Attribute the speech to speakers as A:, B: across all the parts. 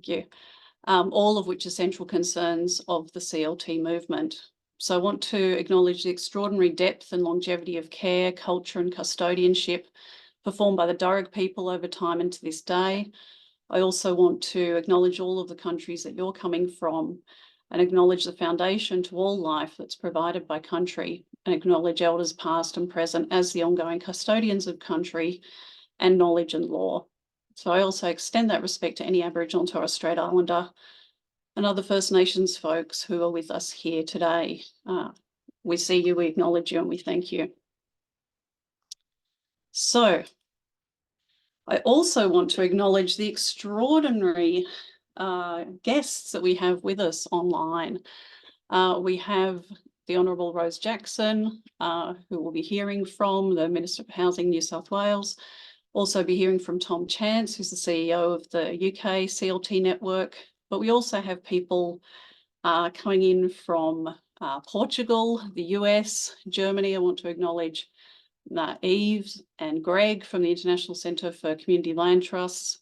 A: Thank you. All of which are central concerns of the CLT movement. So I want to acknowledge the extraordinary depth and longevity of care, culture and custodianship performed by the Darug people over time and to this day. I also want to acknowledge all of the countries that you're coming from and acknowledge the foundation to all life that's provided by country, and acknowledge elders past and present as the ongoing custodians of country and knowledge and law. So I also extend that respect to any Aboriginal and Torres Strait Islander and other First Nations folks who are with us here today. We see you, we acknowledge you, and we thank you. So I also want to acknowledge the extraordinary guests that we have with us online. We have the Honourable Rose Jackson, who we'll be hearing from, the Minister for Housing, New South Wales. Also be hearing from Tom Chance, who's the CEO of the UK CLT network. But we also have people coming in from Portugal, the US, Germany. I want to acknowledge Eve and Greg from the International Centre for Community Land Trusts.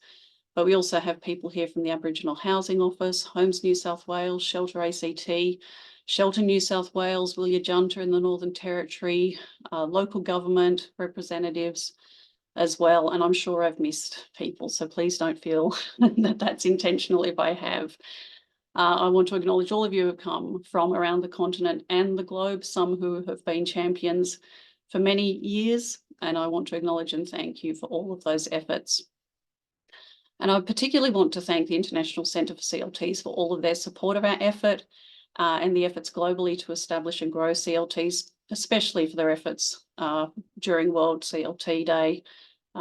A: But we also have people here from the Aboriginal Housing Office, Homes New South Wales, Shelter ACT, Shelter New South Wales, Willia Junta in the Northern Territory, local government representatives as well. And I'm sure I've missed people, so please don't feel that that's intentional if I have. I want to acknowledge all of you who have come from around the continent and the globe, some who have been champions for many years, and I want to acknowledge and thank you for all of those efforts. And I particularly want to thank the International Centre for CLTs for all of their support of our effort and the efforts globally to establish and grow CLTs, especially for their efforts during World CLT Day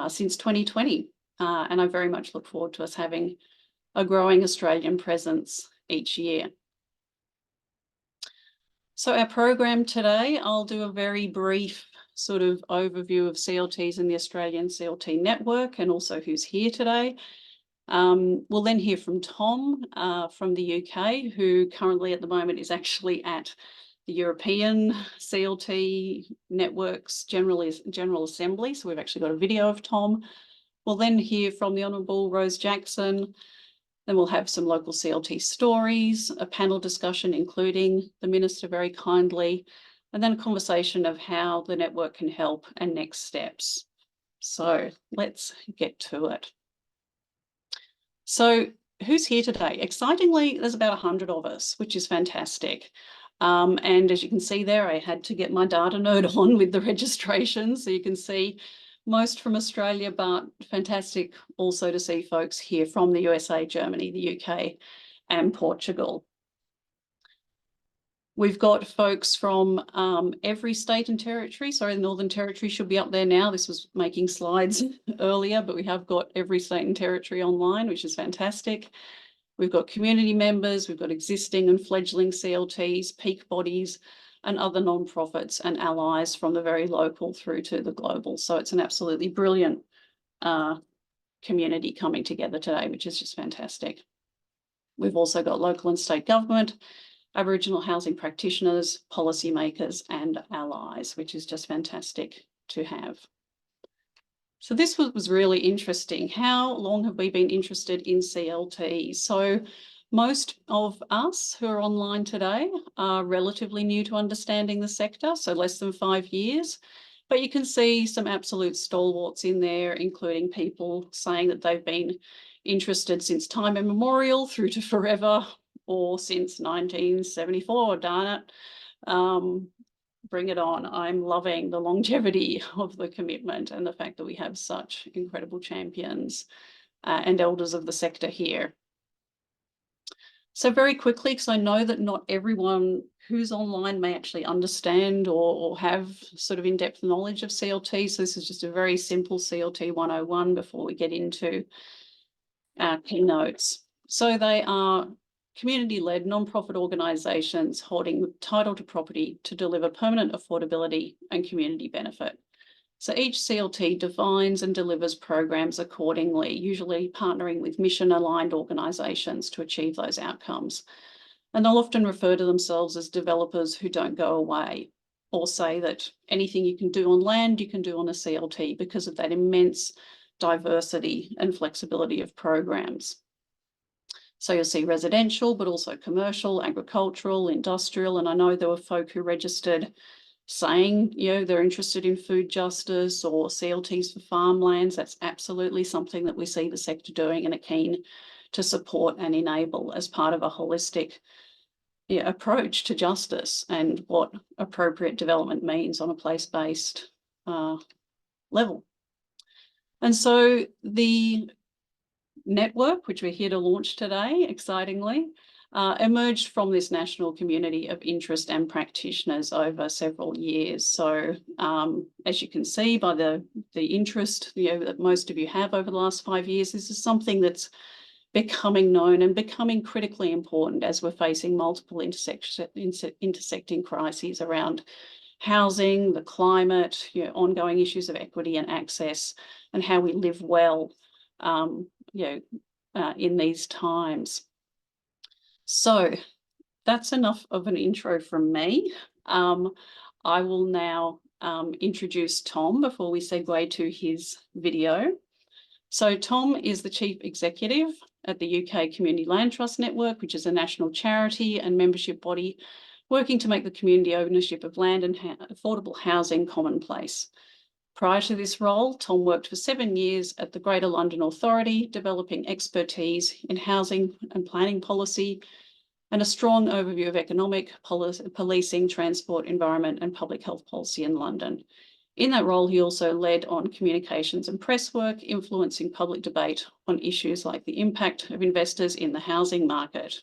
A: since 2020. And I very much look forward to us having a growing Australian presence each year. So our program today, I'll do a very brief sort of overview of CLTs in the Australian CLT network and also who's here today. We'll then hear from Tom from the UK, who currently at the moment is actually at the European CLT Network's General Assembly. So we've actually got a video of Tom. We'll then hear from the Honourable Rose Jackson. Then we'll have some local CLT stories, a panel discussion, including the Minister very kindly, and then a conversation of how the network can help and next steps. So let's get to it. So who's here today? Excitingly, there's about 100 of us, which is fantastic. And as you can see there, I had to get my data node on with the registration. So you can see most from Australia, but fantastic also to see folks here from the USA, Germany, the UK, and Portugal. We've got folks from every state and territory. Sorry, the Northern Territory should be up there now. This was making slides earlier, but we have got every state and territory online, which is fantastic. We've got community members, we've got existing and fledgling CLTs, peak bodies, and other non-profits and allies from the very local through to the global. So it's an absolutely brilliant community coming together today, which is just fantastic. We've also got local and state government, Aboriginal housing practitioners, policymakers, and allies, which is just fantastic to have. So this was really interesting. How long have we been interested in CLT? So most of us who are online today are relatively new to understanding the sector, so less than 5 years. But you can see some absolute stalwarts in there, including people saying that they've been interested since time immemorial through to forever, or since 1974, darn it. Bring it on. I'm loving the longevity of the commitment and the fact that we have such incredible champions and elders of the sector here. So very quickly, because I know that not everyone who's online may actually understand or have sort of in-depth knowledge of CLT. So this is just a very simple CLT 101 before we get into our keynotes. So they are community-led non-profit organisations holding title to property to deliver permanent affordability and community benefit. So each CLT defines and delivers programs accordingly, usually partnering with mission-aligned organisations to achieve those outcomes. And they'll often refer to themselves as developers who don't go away, or say that anything you can do on land, you can do on a CLT because of that immense diversity and flexibility of programs. So you'll see residential, but also commercial, agricultural, industrial. And I know there were folk who registered saying, they're interested in food justice or CLTs for farmlands. That's absolutely something that we see the sector doing and are keen to support and enable as part of a holistic approach to justice and what appropriate development means on a place-based level. And so the network, which we're here to launch today, excitingly, emerged from this national community of interest and practitioners over several years. So as you can see by the interest that most of you have over the last 5 years, this is something that's becoming known and becoming critically important as we're facing multiple intersecting crises around housing, the climate, ongoing issues of equity and access, and how we live well in these times. So that's enough of an intro from me. I will now introduce Tom before we segue to his video. So Tom is the Chief Executive at the UK Community Land Trust Network, which is a national charity and membership body working to make the community ownership of land and affordable housing commonplace. Prior to this role, Tom worked for 7 years at the Greater London Authority, developing expertise in housing and planning policy and a strong overview of economic, policing, transport, environment and public health policy in London. In that role, he also led on communications and press work, influencing public debate on issues like the impact of investors in the housing market.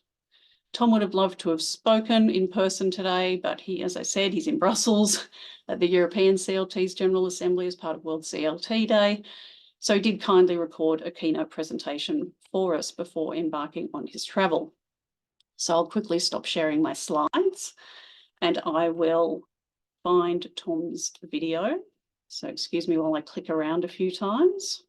A: Tom would have loved to have spoken in person today, but he, as I said, he's in Brussels at the European CLT's General Assembly as part of World CLT Day. So he did kindly record a keynote presentation for us before embarking on his travel. So I'll quickly stop sharing my slides and I will find Tom's video. So excuse me while I click around a few times.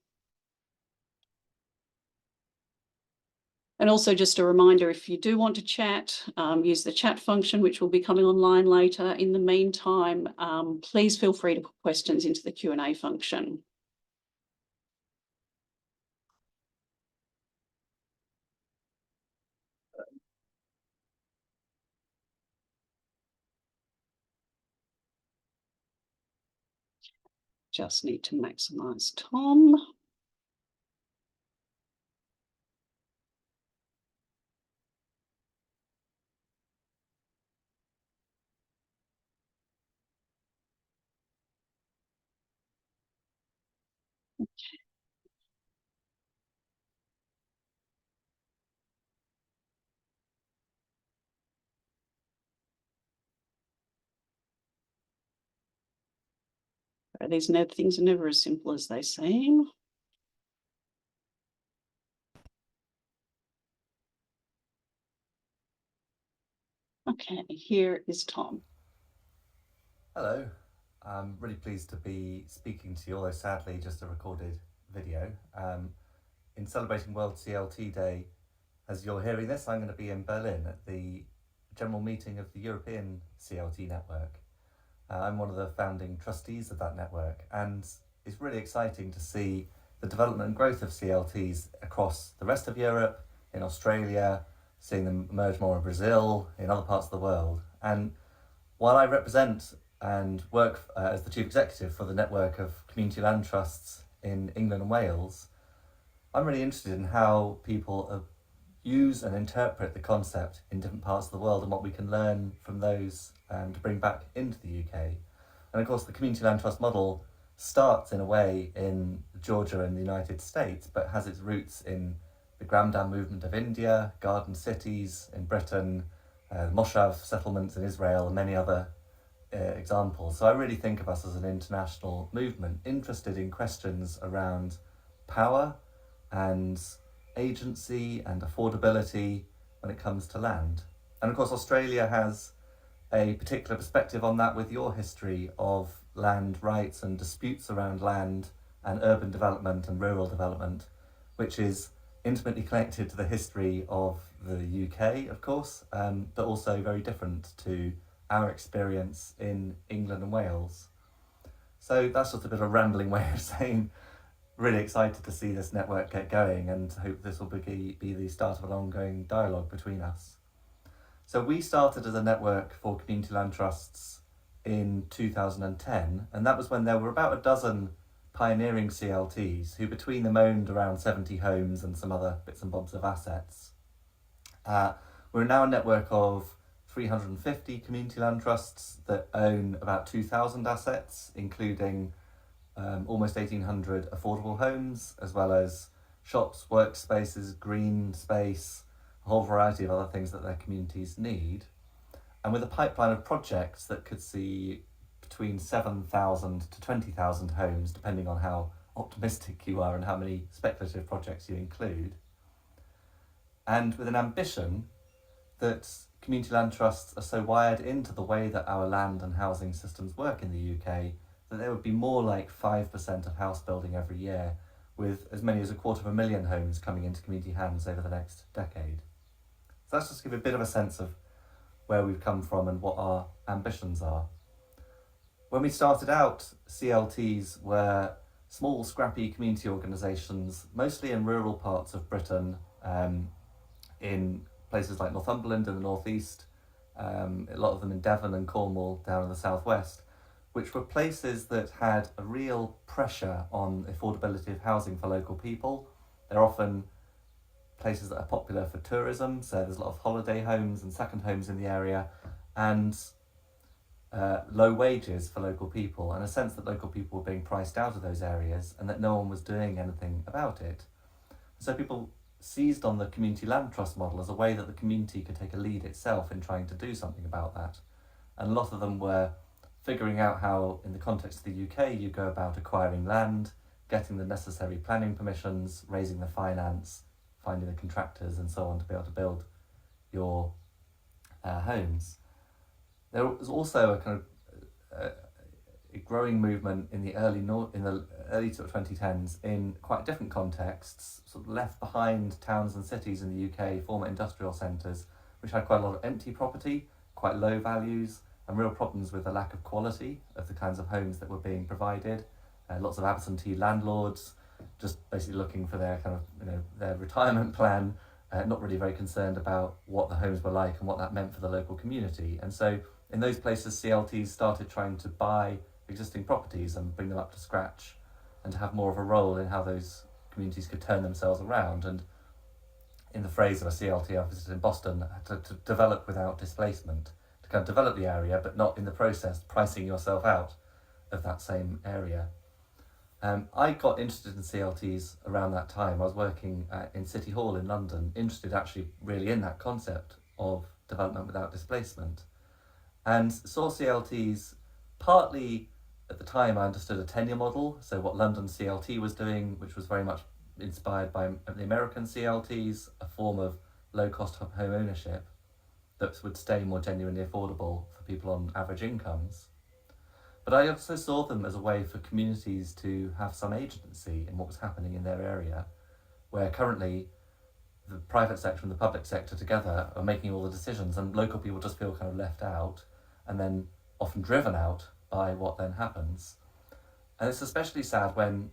A: And also just a reminder, if you do want to chat, use the chat function, which will be coming online later. In the meantime, please feel free to put questions into the Q&A function. Just need to maximize Tom. Okay. These things are never as simple as they seem. Okay, here is Tom.
B: Hello, I'm really pleased to be speaking to you, although sadly just a recorded video. In celebrating World CLT Day, as you're hearing this, I'm going to be in Berlin at the general meeting of the European CLT network. I'm one of the founding trustees of that network, and it's really exciting to see the development and growth of CLTs across the rest of Europe, in Australia, seeing them emerge more in Brazil, in other parts of the world. And while I represent and work as the Chief Executive for the network of community land trusts in England and Wales, I'm really interested in how people use and interpret the concept in different parts of the world and what we can learn from those to bring back into the UK. And of course, the community land trust model starts in a way in Georgia and the United States, but has its roots in the Gramdam movement of India, garden cities in Britain, Moshav settlements in Israel, and many other examples. So I really think of us as an international movement interested in questions around power and agency and affordability when it comes to land. And of course, Australia has a particular perspective on that with your history of land rights and disputes around land and urban development and rural development, which is intimately connected to the history of the UK, of course, but also very different to our experience in England and Wales. So that's just a bit of a rambling way of saying really excited to see this network get going and hope this will be the start of an ongoing dialogue between us. So we started as a network for community land trusts in 2010, and that was when there were about a dozen pioneering CLTs who between them owned around 70 homes and some other bits and bobs of assets. We're now a network of 350 community land trusts that own about 2,000 assets, including almost 1,800 affordable homes, as well as shops, workspaces, green space, a whole variety of other things that their communities need. And with a pipeline of projects that could see between 7,000 to 20,000 homes, depending on how optimistic you are and how many speculative projects you include. And with an ambition that community land trusts are so wired into the way that our land and housing systems work in the UK that there would be more like 5% of house building every year, with as many as 250,000 homes coming into community hands over the next decade. So that's just to give a bit of a sense of where we've come from and what our ambitions are. When we started out, CLTs were small, scrappy community organisations, mostly in rural parts of Britain, in places like Northumberland in the northeast, a lot of them in Devon and Cornwall down in the southwest, which were places that had a real pressure on affordability of housing for local people. They're often places that are popular for tourism, so there's a lot of holiday homes and second homes in the area, and low wages for local people, and a sense that local people were being priced out of those areas and that no one was doing anything about it. So people seized on the community land trust model as a way that the community could take a lead itself in trying to do something about that. And a lot of them were figuring out how, in the context of the UK, you go about acquiring land, getting the necessary planning permissions, raising the finance, finding the contractors and so on to be able to build your homes. There was also a kind of a growing movement in the early sort of 2010s in quite different contexts, sort of left behind towns and cities in the UK, former industrial centres, which had quite a lot of empty property, quite low values, and real problems with the lack of quality of the kinds of homes that were being provided. Lots of absentee landlords, just basically looking for their kind of, their retirement plan, not really very concerned about what the homes were like and what that meant for the local community. And so in those places, CLTs started trying to buy existing properties and bring them up to scratch and to have more of a role in how those communities could turn themselves around. And in the phrase of a CLT I visited in Boston, to develop without displacement, to kind of develop the area, but not in the process pricing yourself out of that same area. I got interested in CLTs around that time. I was working in City Hall in London, interested actually really in that concept of development without displacement, and saw CLTs partly at the time I understood a tenure model, so what London CLT was doing, which was very much inspired by the American CLTs, a form of low-cost home ownership that would stay more genuinely affordable for people on average incomes. But I also saw them as a way for communities to have some agency in what was happening in their area, where currently the private sector and the public sector together are making all the decisions, and local people just feel kind of left out and then often driven out by what then happens. And it's especially sad when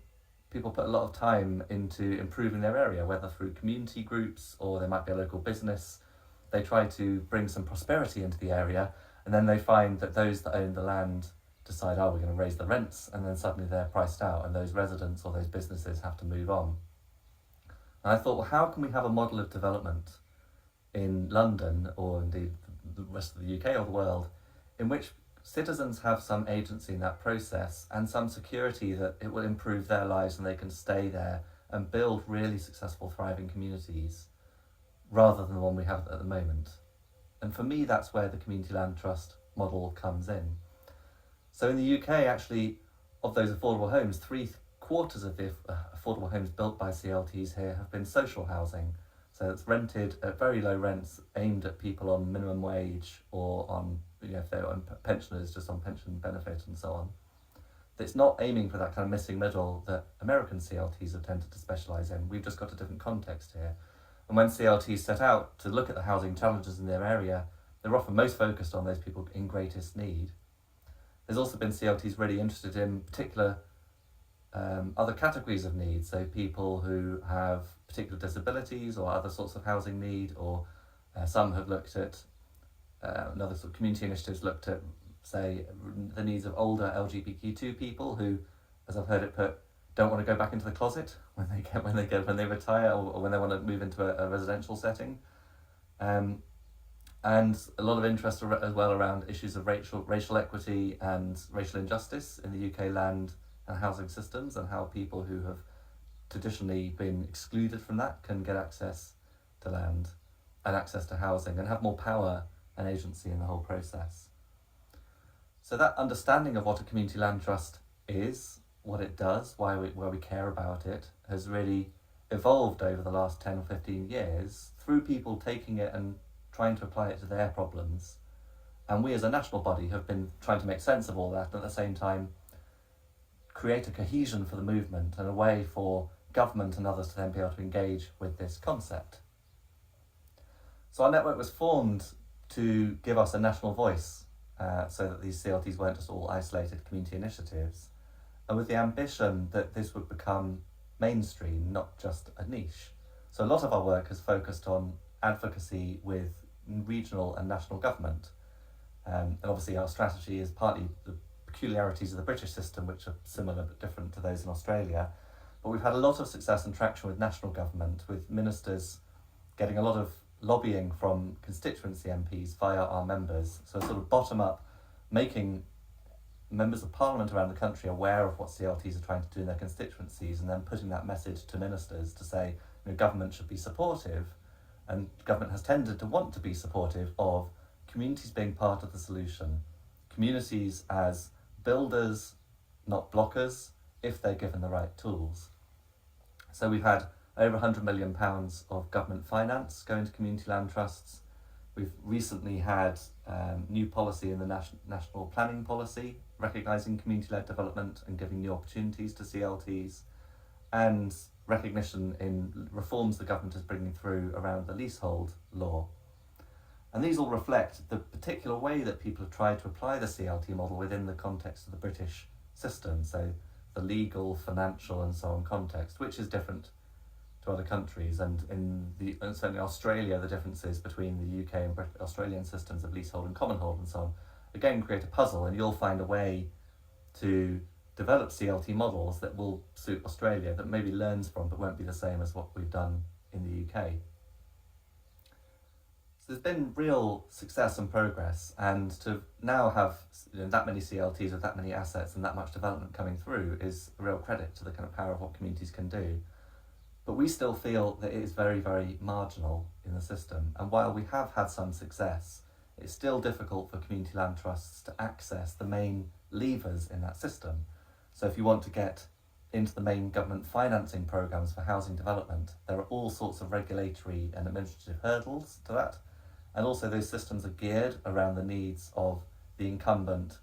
B: people put a lot of time into improving their area, whether through community groups or there might be a local business. They try to bring some prosperity into the area, and then they find that those that own the land decide, we're going to raise the rents, and then suddenly they're priced out and those residents or those businesses have to move on. And I thought, well, how can we have a model of development in London, or indeed the rest of the UK or the world, in which citizens have some agency in that process and some security that it will improve their lives and they can stay there and build really successful, thriving communities, rather than the one we have at the moment. And for me, that's where the community land trust model comes in. So in the UK, actually, of those affordable homes, 3/4 of the affordable homes built by CLTs here have been social housing. So it's rented at very low rents, aimed at people on minimum wage or on, if they're on pensioners, just on pension benefit and so on. It's not aiming for that kind of missing middle that American CLTs have tended to specialise in. We've just got a different context here. And when CLTs set out to look at the housing challenges in their area, they're often most focused on those people in greatest need. There's also been CLTs really interested in particular other categories of needs, so people who have particular disabilities or other sorts of housing need, or some have looked at, another sort of community initiatives looked at, say, the needs of older LGBTQ2 people who, as I've heard it put, don't want to go back into the closet when they retire, or when they want to move into a residential setting. And a lot of interest as well around issues of racial equity and racial injustice in the UK land and housing systems, and how people who have traditionally been excluded from that can get access to land and access to housing and have more power and agency in the whole process. So that understanding of what a community land trust is, what it does, why we care about it, has really evolved over the last 10 or 15 years through people taking it and trying to apply it to their problems. And we as a national body have been trying to make sense of all that, and at the same time create a cohesion for the movement and a way for government and others to then be able to engage with this concept. So our network was formed to give us a national voice, so that these CLTs weren't just all isolated community initiatives, and with the ambition that this would become mainstream, not just a niche. So a lot of our work has focused on advocacy with regional and national government, and obviously our strategy is partly the peculiarities of the British system, which are similar but different to those in Australia. But we've had a lot of success and traction with national government, with ministers getting a lot of lobbying from constituency MPs via our members. So sort of bottom up, making members of parliament around the country aware of what CLTs are trying to do in their constituencies, and then putting that message to ministers to say, government should be supportive, and government has tended to want to be supportive of communities being part of the solution, communities as builders, not blockers, if they're given the right tools. So we've had over £100 million of government finance going to community land trusts. We've recently had new policy in the national planning policy, recognising community-led development and giving new opportunities to CLTs, and recognition in reforms the government is bringing through around the leasehold law. And these all reflect the particular way that people have tried to apply the CLT model within the context of the British system, so the legal, financial and so on context, which is different to other countries. And certainly Australia, the differences between the UK and Australian systems of leasehold and common hold and so on, again create a puzzle, and you'll find a way to develop CLT models that will suit Australia, that maybe learns from but won't be the same as what we've done in the UK. So there's been real success and progress, and to now have that many CLTs with that many assets and that much development coming through is a real credit to the kind of power of what communities can do. But we still feel that it is very, very marginal in the system, and while we have had some success, it's still difficult for community land trusts to access the main levers in that system. So if you want to get into the main government financing programmes for housing development, there are all sorts of regulatory and administrative hurdles to that. And also those systems are geared around the needs of the incumbent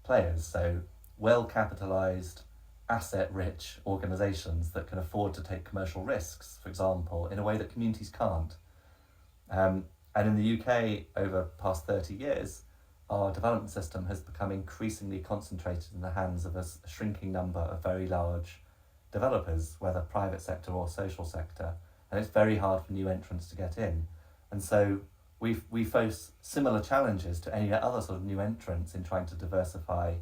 B: players, so well-capitalised, asset-rich organisations that can afford to take commercial risks, for example, in a way that communities can't. And in the UK, over the past 30 years, our development system has become increasingly concentrated in the hands of a shrinking number of very large developers, whether private sector or social sector, and it's very hard for new entrants to get in. And so we face similar challenges to any other sort of new entrants in trying to diversify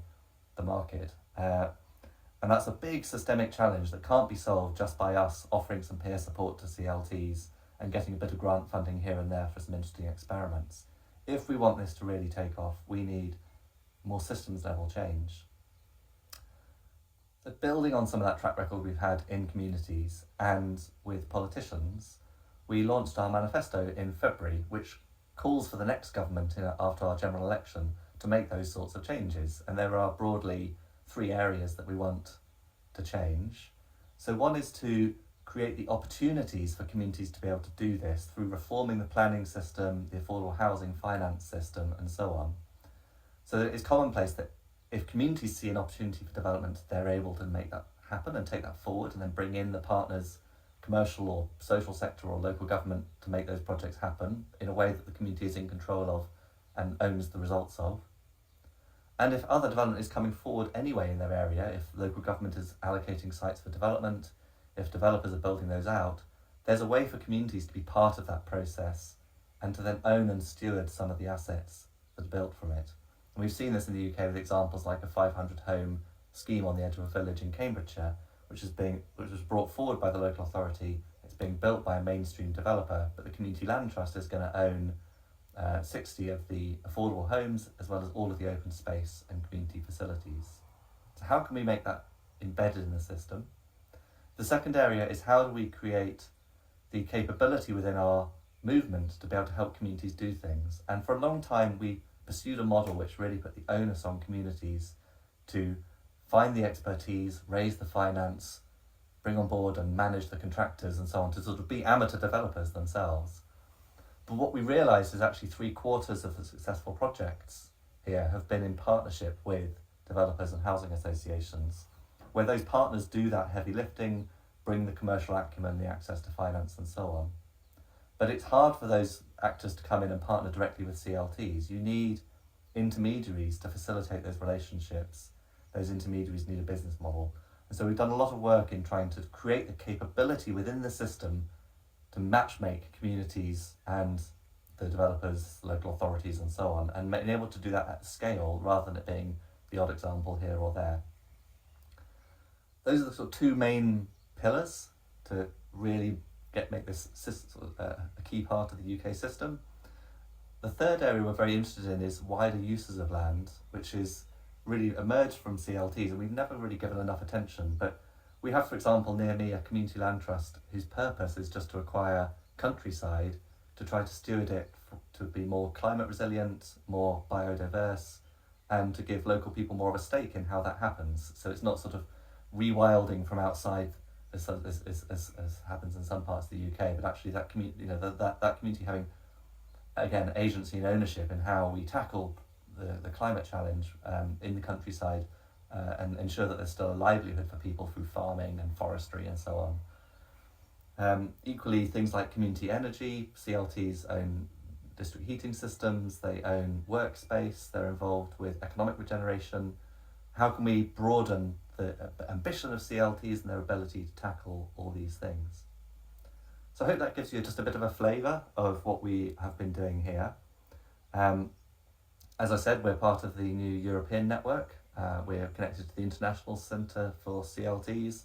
B: the market. And that's a big systemic challenge that can't be solved just by us offering some peer support to CLTs and getting a bit of grant funding here and there for some interesting experiments. If we want this to really take off, we need more systems level change. So building on some of that track record we've had in communities and with politicians, we launched our manifesto in February, which calls for the next government after our general election to make those sorts of changes. And there are broadly 3 areas that we want to change. So one is to create the opportunities for communities to be able to do this through reforming the planning system, the affordable housing finance system, and so on. So it's commonplace that if communities see an opportunity for development, they're able to make that happen and take that forward, and then bring in the partners, commercial or social sector or local government, to make those projects happen in a way that the community is in control of and owns the results of. And if other development is coming forward anyway in their area, if local government is allocating sites for development, if developers are building those out, there's a way for communities to be part of that process and to then own and steward some of the assets that are built from it. And we've seen this in the UK with examples like a 500 home scheme on the edge of a village in Cambridgeshire, which was brought forward by the local authority. It's being built by a mainstream developer, but the Community Land Trust is going to own 60 of the affordable homes, as well as all of the open space and community facilities. So how can we make that embedded in the system? The second area is, how do we create the capability within our movement to be able to help communities do things? And for a long time, we pursued a model which really put the onus on communities to find the expertise, raise the finance, bring on board and manage the contractors and so on, to sort of be amateur developers themselves. But what we realised is actually 3/4 of the successful projects here have been in partnership with developers and housing associations, where those partners do that heavy lifting, bring the commercial acumen, the access to finance and so on. But it's hard for those actors to come in and partner directly with CLTs. You need intermediaries to facilitate those relationships. Those intermediaries need a business model. And so we've done a lot of work in trying to create the capability within the system to matchmake communities and the developers, local authorities and so on, and being able to do that at scale rather than it being the odd example here or there. Those are the sort of two main pillars to really make this a key part of the UK system. The third area we're very interested in is wider uses of land, which is really emerged from CLTs, and we've never really given enough attention. But we have, for example, near me, a community land trust whose purpose is just to acquire countryside to try to steward it to be more climate resilient, more biodiverse, and to give local people more of a stake in how that happens. So it's not sort of rewilding from outside as happens in some parts of the UK, but actually that community, that community having, again, agency and ownership in how we tackle the climate challenge in the countryside, and ensure that there's still a livelihood for people through farming and forestry and so on. Equally, things like community energy, CLTs own district heating systems, they own workspace, they're involved with economic regeneration. How can we broaden the ambition of CLTs and their ability to tackle all these things? So I hope that gives you just a bit of a flavour of what we have been doing here. As I said, we're part of the new European network. We're connected to the International Centre for CLTs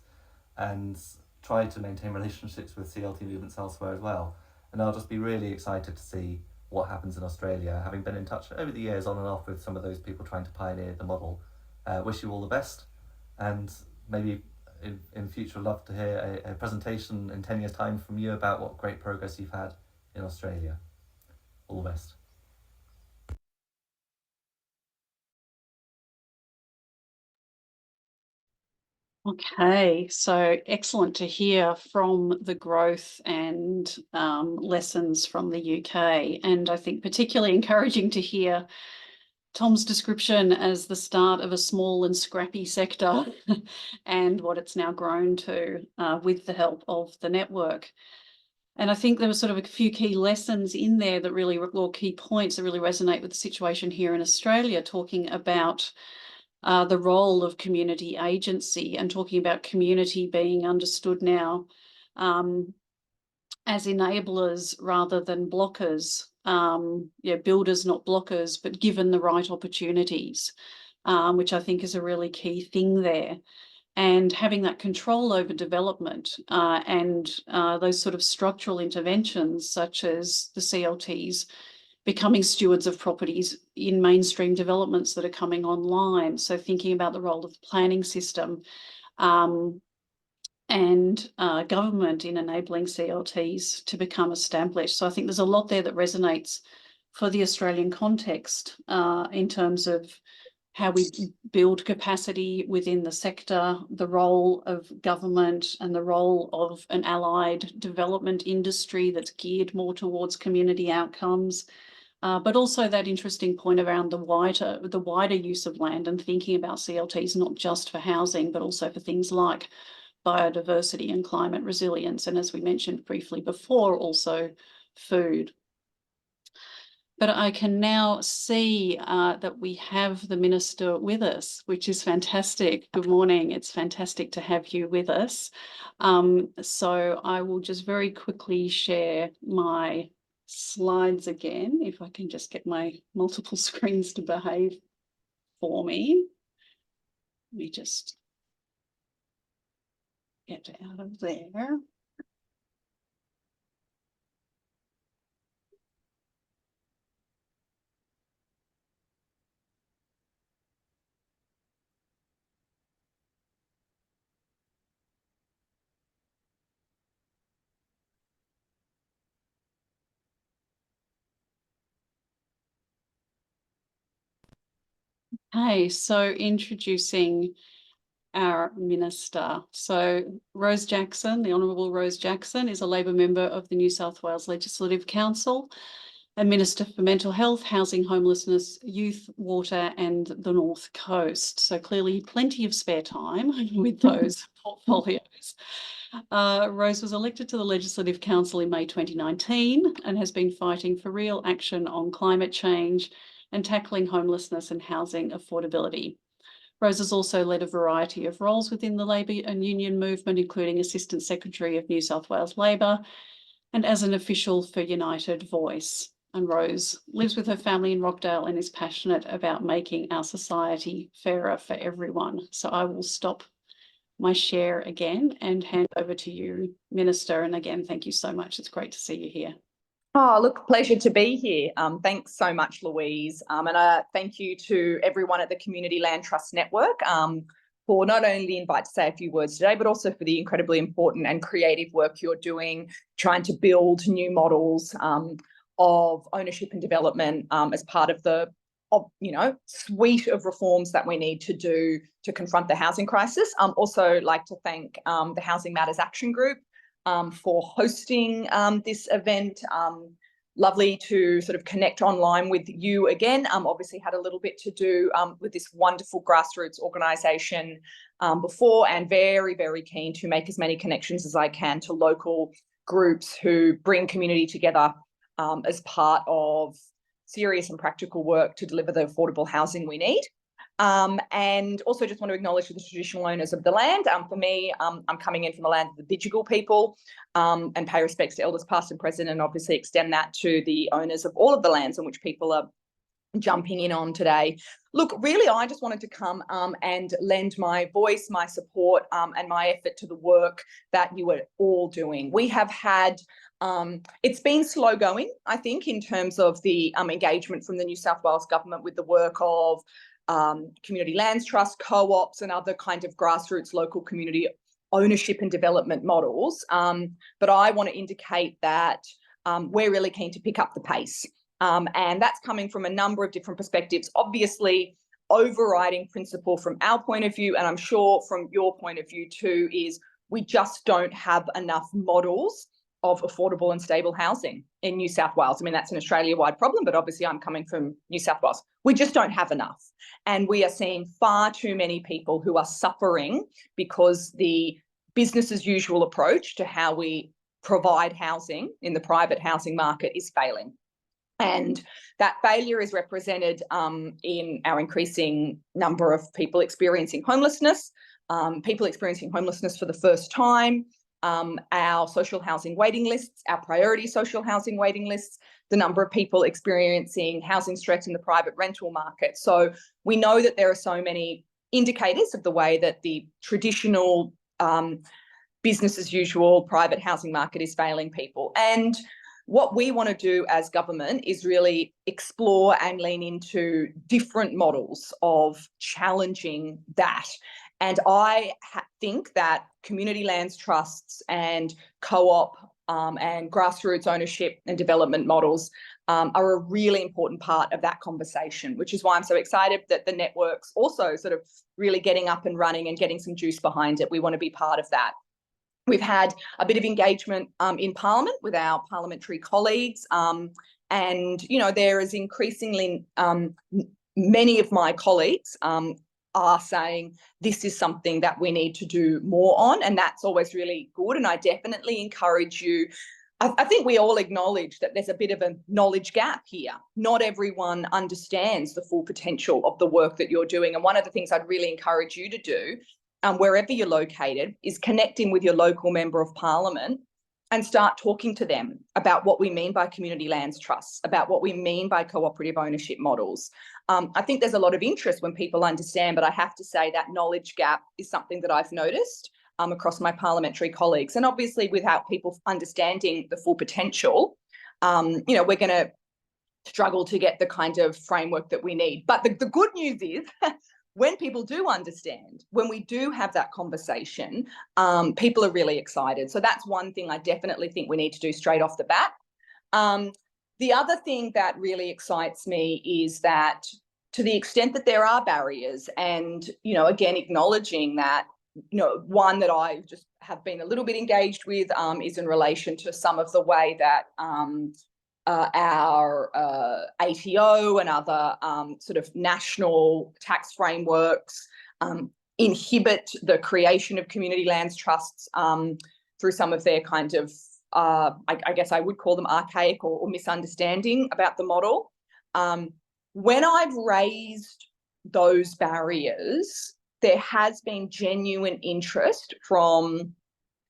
B: and try to maintain relationships with CLT movements elsewhere as well. And I'll just be really excited to see what happens in Australia, having been in touch over the years on and off with some of those people trying to pioneer the model. Wish you all the best, and maybe in future I'd love to hear a presentation in 10 years' time from you about what great progress you've had in Australia. All the best.
A: Okay, so excellent to hear from the growth and lessons from the UK. And I think particularly encouraging to hear Tom's description as the start of a small and scrappy sector and what it's now grown to with the help of the network. And I think there were sort of a few key lessons in there that really, or key points that really resonate with the situation here in Australia, talking about the role of community agency and talking about community being understood now as enablers rather than blockers. Builders, not blockers, but given the right opportunities, which I think is a really key thing there. And having that control over development and those sort of structural interventions, such as the CLTs, becoming stewards of properties in mainstream developments that are coming online. So thinking about the role of the planning system and government in enabling CLTs to become established. So I think there's a lot there that resonates for the Australian context in terms of how we build capacity within the sector, the role of government and the role of an allied development industry that's geared more towards community outcomes. But also that interesting point around the wider use of land and thinking about CLTs not just for housing, but also for things like biodiversity and climate resilience. And as we mentioned briefly before, also food. But I can now see that we have the Minister with us, which is fantastic. Good morning. It's fantastic to have you with us. So I will just very quickly share my slides again, if I can just get my multiple screens to behave for me. Let me just get out of there. Hey, so introducing our minister. So Rose Jackson, the Honourable Rose Jackson, is a Labor member of the New South Wales Legislative Council, a Minister for Mental Health, Housing, Homelessness, Youth, Water and the North Coast. So clearly plenty of spare time with those portfolios. Rose was elected to the Legislative Council in May 2019 and has been fighting for real action on climate change and tackling homelessness and housing affordability. Rose has also led a variety of roles within the Labor and Union movement, including Assistant Secretary of New South Wales Labor and as an official for United Voice. And Rose lives with her family in Rockdale and is passionate about making our society fairer for everyone. So I will stop my share again and hand over to you, Minister. And again, thank you so much. It's great to see you here.
C: Oh, look, pleasure to be here. Thanks so much, Louise. And thank you to everyone at the Community Land Trust Network for not only the invite to say a few words today, but also for the incredibly important and creative work you're doing, trying to build new models of ownership and development as part of the suite of reforms that we need to do to confront the housing crisis. Also like to thank the Housing Matters Action Group for hosting this event. Lovely to sort of connect online with you again. Obviously had a little bit to do with this wonderful grassroots organisation before, and very, very keen to make as many connections as I can to local groups who bring community together as part of serious and practical work to deliver the affordable housing we need. And also just want to acknowledge the traditional owners of the land. For me, I'm coming in from the land of the Bidjigal people and pay respects to elders past and present, and obviously extend that to the owners of all of the lands on which people are jumping in on today. Look, really, I just wanted to come and lend my voice, my support and my effort to the work that you are all doing. We have had it's been slow going, I think, in terms of the engagement from the New South Wales government with the work of community lands trust, co-ops and other kind of grassroots local community ownership and development models. But I want to indicate that we're really keen to pick up the pace. And that's coming from a number of different perspectives. Obviously, overriding principle from our point of view, and I'm sure from your point of view too, is we just don't have enough models of affordable and stable housing in New South Wales. I mean, that's an Australia-wide problem, but obviously I'm coming from New South Wales. We just don't have enough. And we are seeing far too many people who are suffering because the business as usual approach to how we provide housing in the private housing market is failing. And that failure is represented in our increasing number of people experiencing homelessness, people experiencing homelessness for the first time, our social housing waiting lists, our priority social housing waiting lists, the number of people experiencing housing stress in the private rental market. So we know that there are so many indicators of the way that the traditional business as usual private housing market is failing people. And what we want to do as government is really explore and lean into different models of challenging that. And I think that community lands trusts and co-op and grassroots ownership and development models are a really important part of that conversation, which is why I'm so excited that the network's also sort of really getting up and running and getting some juice behind it. We want to be part of that. We've had a bit of engagement in Parliament with our parliamentary colleagues, and, you know, there is increasingly many of my colleagues are saying this is something that we need to do more on, and that's always really good. And I definitely encourage you I think we all acknowledge that there's a bit of a knowledge gap here. Not everyone understands the full potential of the work that you're doing. And one of the things I'd really encourage you to do, wherever you're located, is connecting with your local member of parliament and start talking to them about what we mean by community lands trusts, about what we mean by cooperative ownership models. I think there's a lot of interest when people understand, but I have to say that knowledge gap is something that I've noticed across my parliamentary colleagues. And obviously without people understanding the full potential, we're going to struggle to get the kind of framework that we need. But the good news is when people do understand, when we do have that conversation, people are really excited. So that's one thing I definitely think we need to do straight off the bat. The other thing that really excites me is that to the extent that there are barriers and, again, acknowledging that, one that I just have been a little bit engaged with is in relation to some of the way that our ATO and other sort of national tax frameworks inhibit the creation of community lands trusts through some of their kind of, I guess I would call them archaic or misunderstanding about the model. When I've raised those barriers, there has been genuine interest from,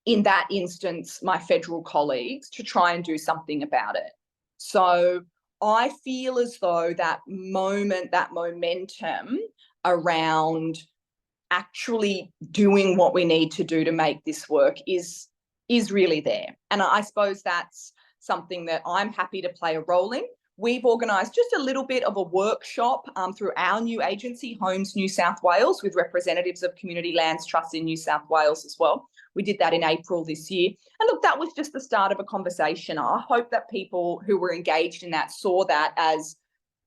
C: in that instance, my federal colleagues to try and do something about it. So I feel as though that momentum around actually doing what we need to do to make this work is really there. And I suppose that's something that I'm happy to play a role in. We've organised just a little bit of a workshop through our new agency, Homes New South Wales, with representatives of community lands trusts in New South Wales as well. We did that in April this year. And look, that was just the start of a conversation. I hope that people who were engaged in that saw that as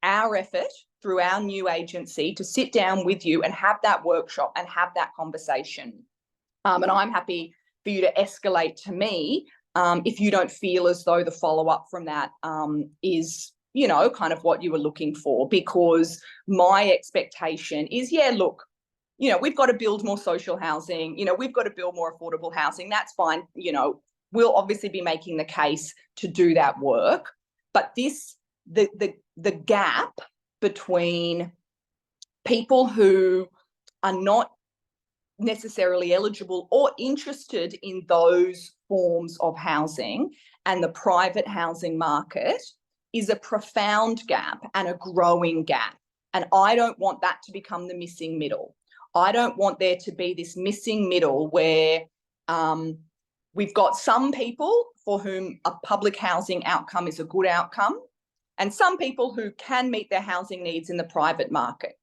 C: our effort through our new agency to sit down with you and have that workshop and have that conversation. And I'm happy for you to escalate to me if you don't feel as though the follow-up from that is, kind of what you were looking for, because my expectation is, look, we've got to build more social housing, we've got to build more affordable housing. That's fine. We'll obviously be making the case to do that work. But the gap between people who are not necessarily eligible or interested in those forms of housing and the private housing market is a profound gap and a growing gap. And I don't want that to become the missing middle. I don't want there to be this missing middle where we've got some people for whom a public housing outcome is a good outcome and some people who can meet their housing needs in the private market.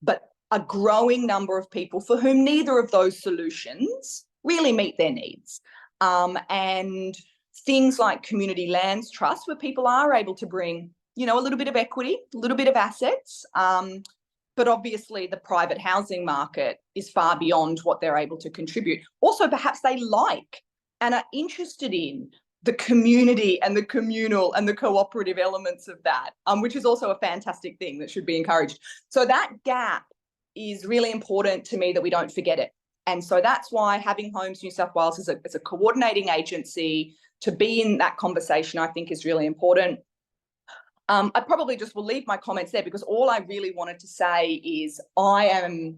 C: But a growing number of people for whom neither of those solutions really meet their needs. And things like community lands trusts, where people are able to bring, a little bit of equity, a little bit of assets. But obviously the private housing market is far beyond what they're able to contribute. Also, perhaps they like and are interested in the community and the communal and the cooperative elements of that, which is also a fantastic thing that should be encouraged. So that gap is really important to me that we don't forget it. And so that's why having Homes New South Wales as a coordinating agency to be in that conversation, I think, is really important. I probably just will leave my comments there because all I really wanted to say is I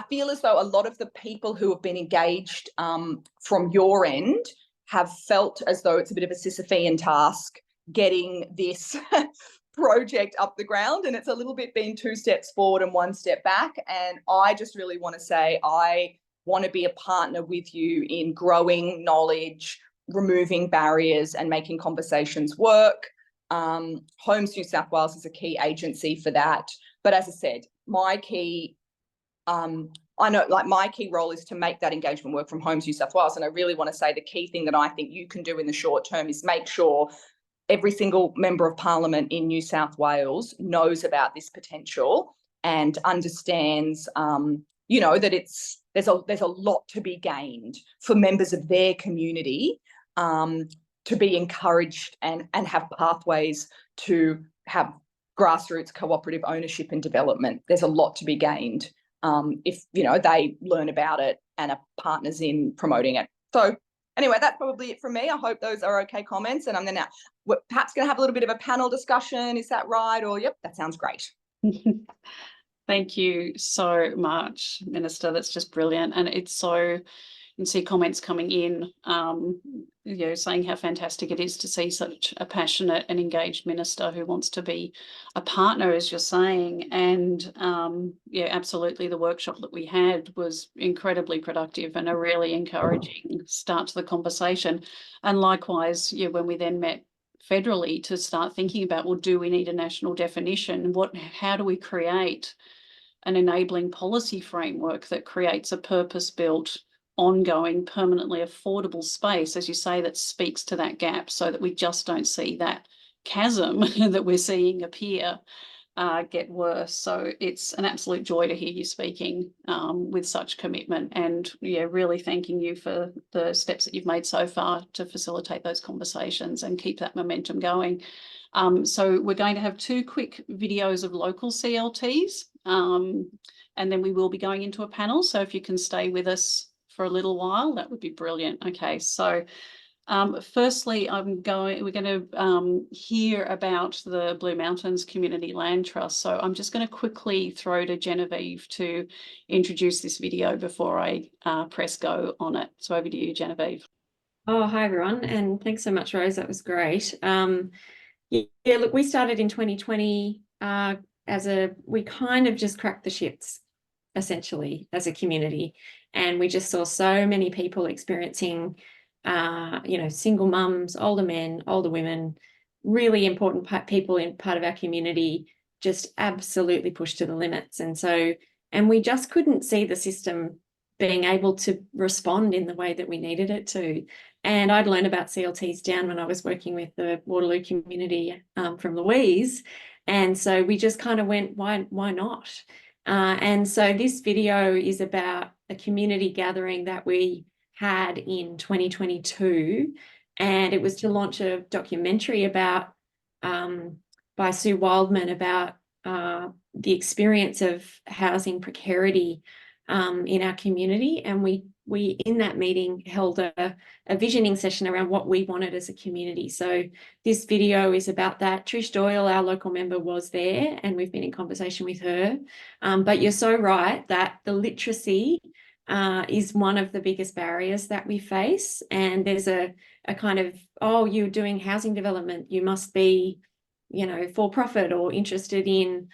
C: feel as though a lot of the people who have been engaged from your end have felt as though it's a bit of a Sisyphean task getting this project up the ground, and it's a little bit been 2 steps forward and 1 step back. And I just really want to say I want to be a partner with you in growing knowledge, removing barriers and making conversations work. Homes New South Wales is a key agency for that. But as I said, my key role is to make that engagement work from Homes New South Wales. And I really want to say the key thing that I think you can do in the short term is make sure every single member of parliament in New South Wales knows about this potential and understands, that there's a lot to be gained for members of their community to be encouraged and have pathways to have grassroots cooperative ownership and development. There's a lot to be gained if they learn about it and are partners in promoting it. So anyway, that's probably it from me. I hope those are okay comments. And I'm then we're perhaps going to have a little bit of a panel discussion. Is that right? Or, yep, that sounds great.
A: Thank you so much, Minister. That's just brilliant. And it's so, you can see comments coming in, saying how fantastic it is to see such a passionate and engaged minister who wants to be a partner, as you're saying. And absolutely, the workshop that we had was incredibly productive and a really encouraging start to the conversation. And likewise, when we then met federally to start thinking about, well, do we need a national definition? How do we create an enabling policy framework that creates a purpose-built, ongoing, permanently affordable space, as you say, that speaks to that gap, so that we just don't see that chasm that we're seeing appear get worse. So it's an absolute joy to hear you speaking with such commitment, and really thanking you for the steps that you've made so far to facilitate those conversations and keep that momentum going. So we're going to have 2 quick videos of local CLTs, and then we will be going into a panel. So if you can stay with us for a little while, that would be brilliant. Okay, so firstly, we're going to hear about the Blue Mountains Community Land Trust. So I'm just going to quickly throw to Genevieve to introduce this video before I press go on it. So over to you, Genevieve.
D: Oh, hi everyone, and thanks so much, Rose. That was great. Look, we started in 2020 we kind of just cracked the shits, essentially, as a community, and we just saw so many people experiencing single mums, older men, older women, really important people in part of our community, just absolutely pushed to the limits. And we just couldn't see the system being able to respond in the way that we needed it to. And I'd learned about CLTs down when I was working with the Waterloo community from Louise. And so we just kind of went, why not? And so this video is about a community gathering that we had in 2022, and it was to launch a documentary about by Sue Wildman about the experience of housing precarity in our community. And we in that meeting held a visioning session around what we wanted as a community. So this video is about that. Trish Doyle, our local member, was there, and we've been in conversation with her. But you're so right that the literacy is one of the biggest barriers that we face. And there's a kind of, oh, you're doing housing development, you must be, for profit or interested in,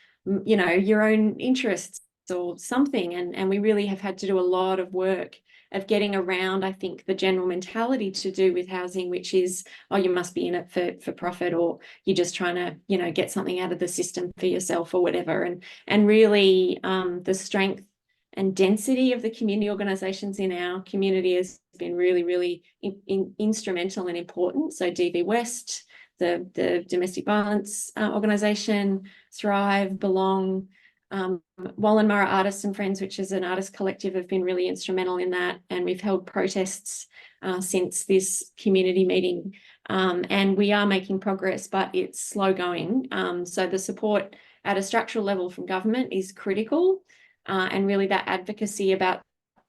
D: your own interests or something. And we really have had to do a lot of work of getting around, I think, the general mentality to do with housing, which is, oh, you must be in it for profit, or you're just trying to, get something out of the system for yourself or whatever. And really the strength and density of the community organisations in our community has been really, really instrumental and important. So DV West, the domestic violence organisation, Thrive, Belong, Wallenmurra Artists and Friends, which is an artist collective, have been really instrumental in that. And we've held protests since this community meeting. And we are making progress, but it's slow going. So the support at a structural level from government is critical. And really that advocacy about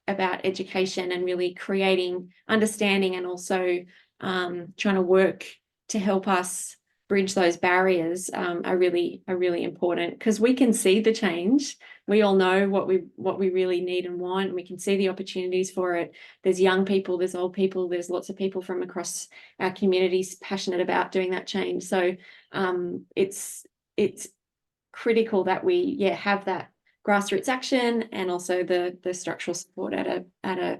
D: education and really creating understanding, and also trying to work to help us bridge those barriers are really important, because we can see the change. We all know what we really need and want, and we can see the opportunities for it. There's young people, there's old people, there's lots of people from across our communities passionate about doing that change. So it's critical that we have that grassroots action and also the structural support at a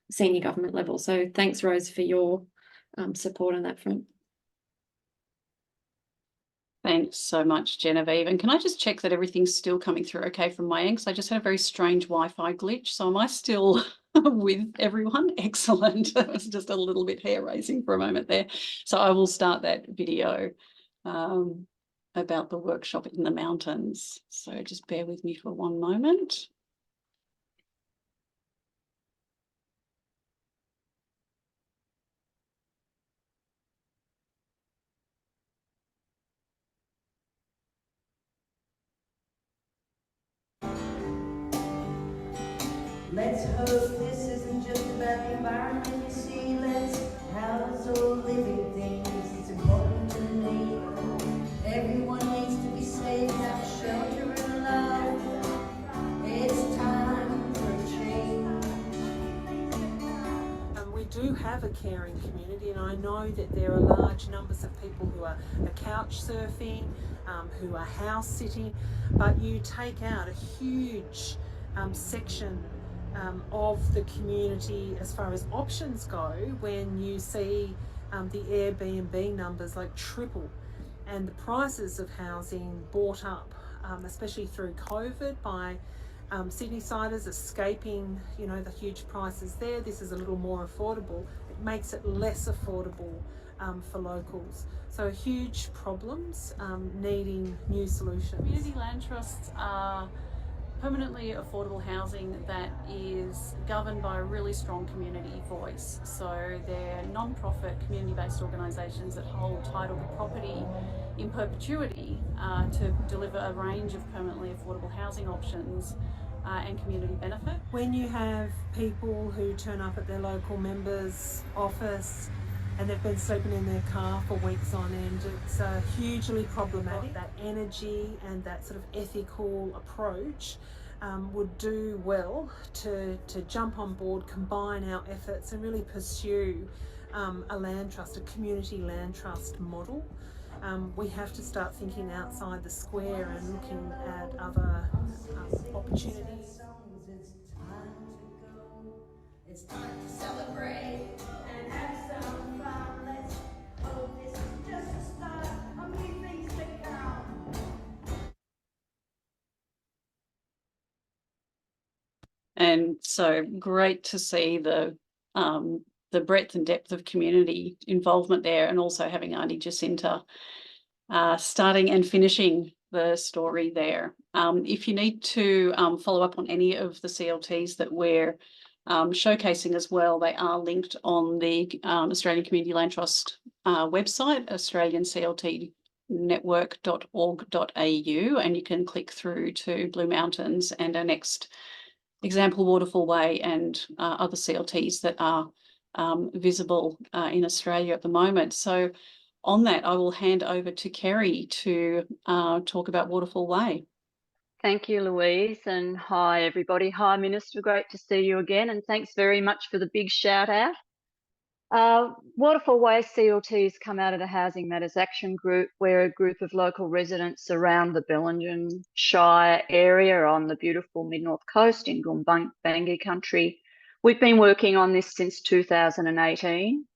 D: senior government level. So thanks, Rose, for your support on that front.
A: Thanks so much, Genevieve. And can I just check that everything's still coming through okay from my end? Because I just had a very strange Wi-Fi glitch. So am I still with everyone? Excellent. That was just a little bit hair raising for a moment there. So I will start that video about the workshop in the mountains. So just bear with me for one moment.
E: Let's hope this isn't just about the environment, you see. Let's house all living things. It's important to me. Everyone needs to be safe, have shelter and love. It's time for a change.
F: We do have a caring community, and I know that there are large numbers of people who are couch surfing, who are house sitting, but you take out a huge section of the community as far as options go when you see the Airbnb numbers like triple, and the prices of housing bought up, especially through COVID, by Sydney-siders escaping, you know, the huge prices there. This is a little more affordable. It makes it less affordable for locals. So huge problems needing new solutions.
A: Community land trusts are permanently affordable housing that is governed by a really strong community voice. So they're non-profit community-based organisations that hold title to property in perpetuity to deliver a range of permanently affordable housing options and community benefit.
F: When you have people who turn up at their local member's office and they've been sleeping in their car for weeks on end, it's hugely problematic. That energy and that sort of ethical approach would do well to jump on board, combine our efforts and really pursue a land trust, a community land trust model. We have to start thinking outside the square and looking at other opportunities.
E: It's time to celebrate and have some fun. Let's hope this is just a start of new things to come.
A: And so great to see the breadth and depth of community involvement there, and also having Auntie Jacinta starting and finishing the story there. If you need to follow up on any of the CLTs that we're showcasing as well, they are linked on the Australian Community Land Trust website, australiancltnetwork.org.au, and you can click through to Blue Mountains and our next example, Waterfall Way, and other CLTs that are visible in Australia at the moment. So on that, I will hand over to Kerry to talk about Waterfall Way.
G: Thank you, Louise, and hi everybody. Hi Minister, great to see you again, and thanks very much for the big shout out. Waterfall Way CLTs come out of the Housing Matters Action Group. We're a group of local residents around the Bellingen Shire area on the beautiful mid-north coast in Gumbaynggirr country. We've been working on this since 2018.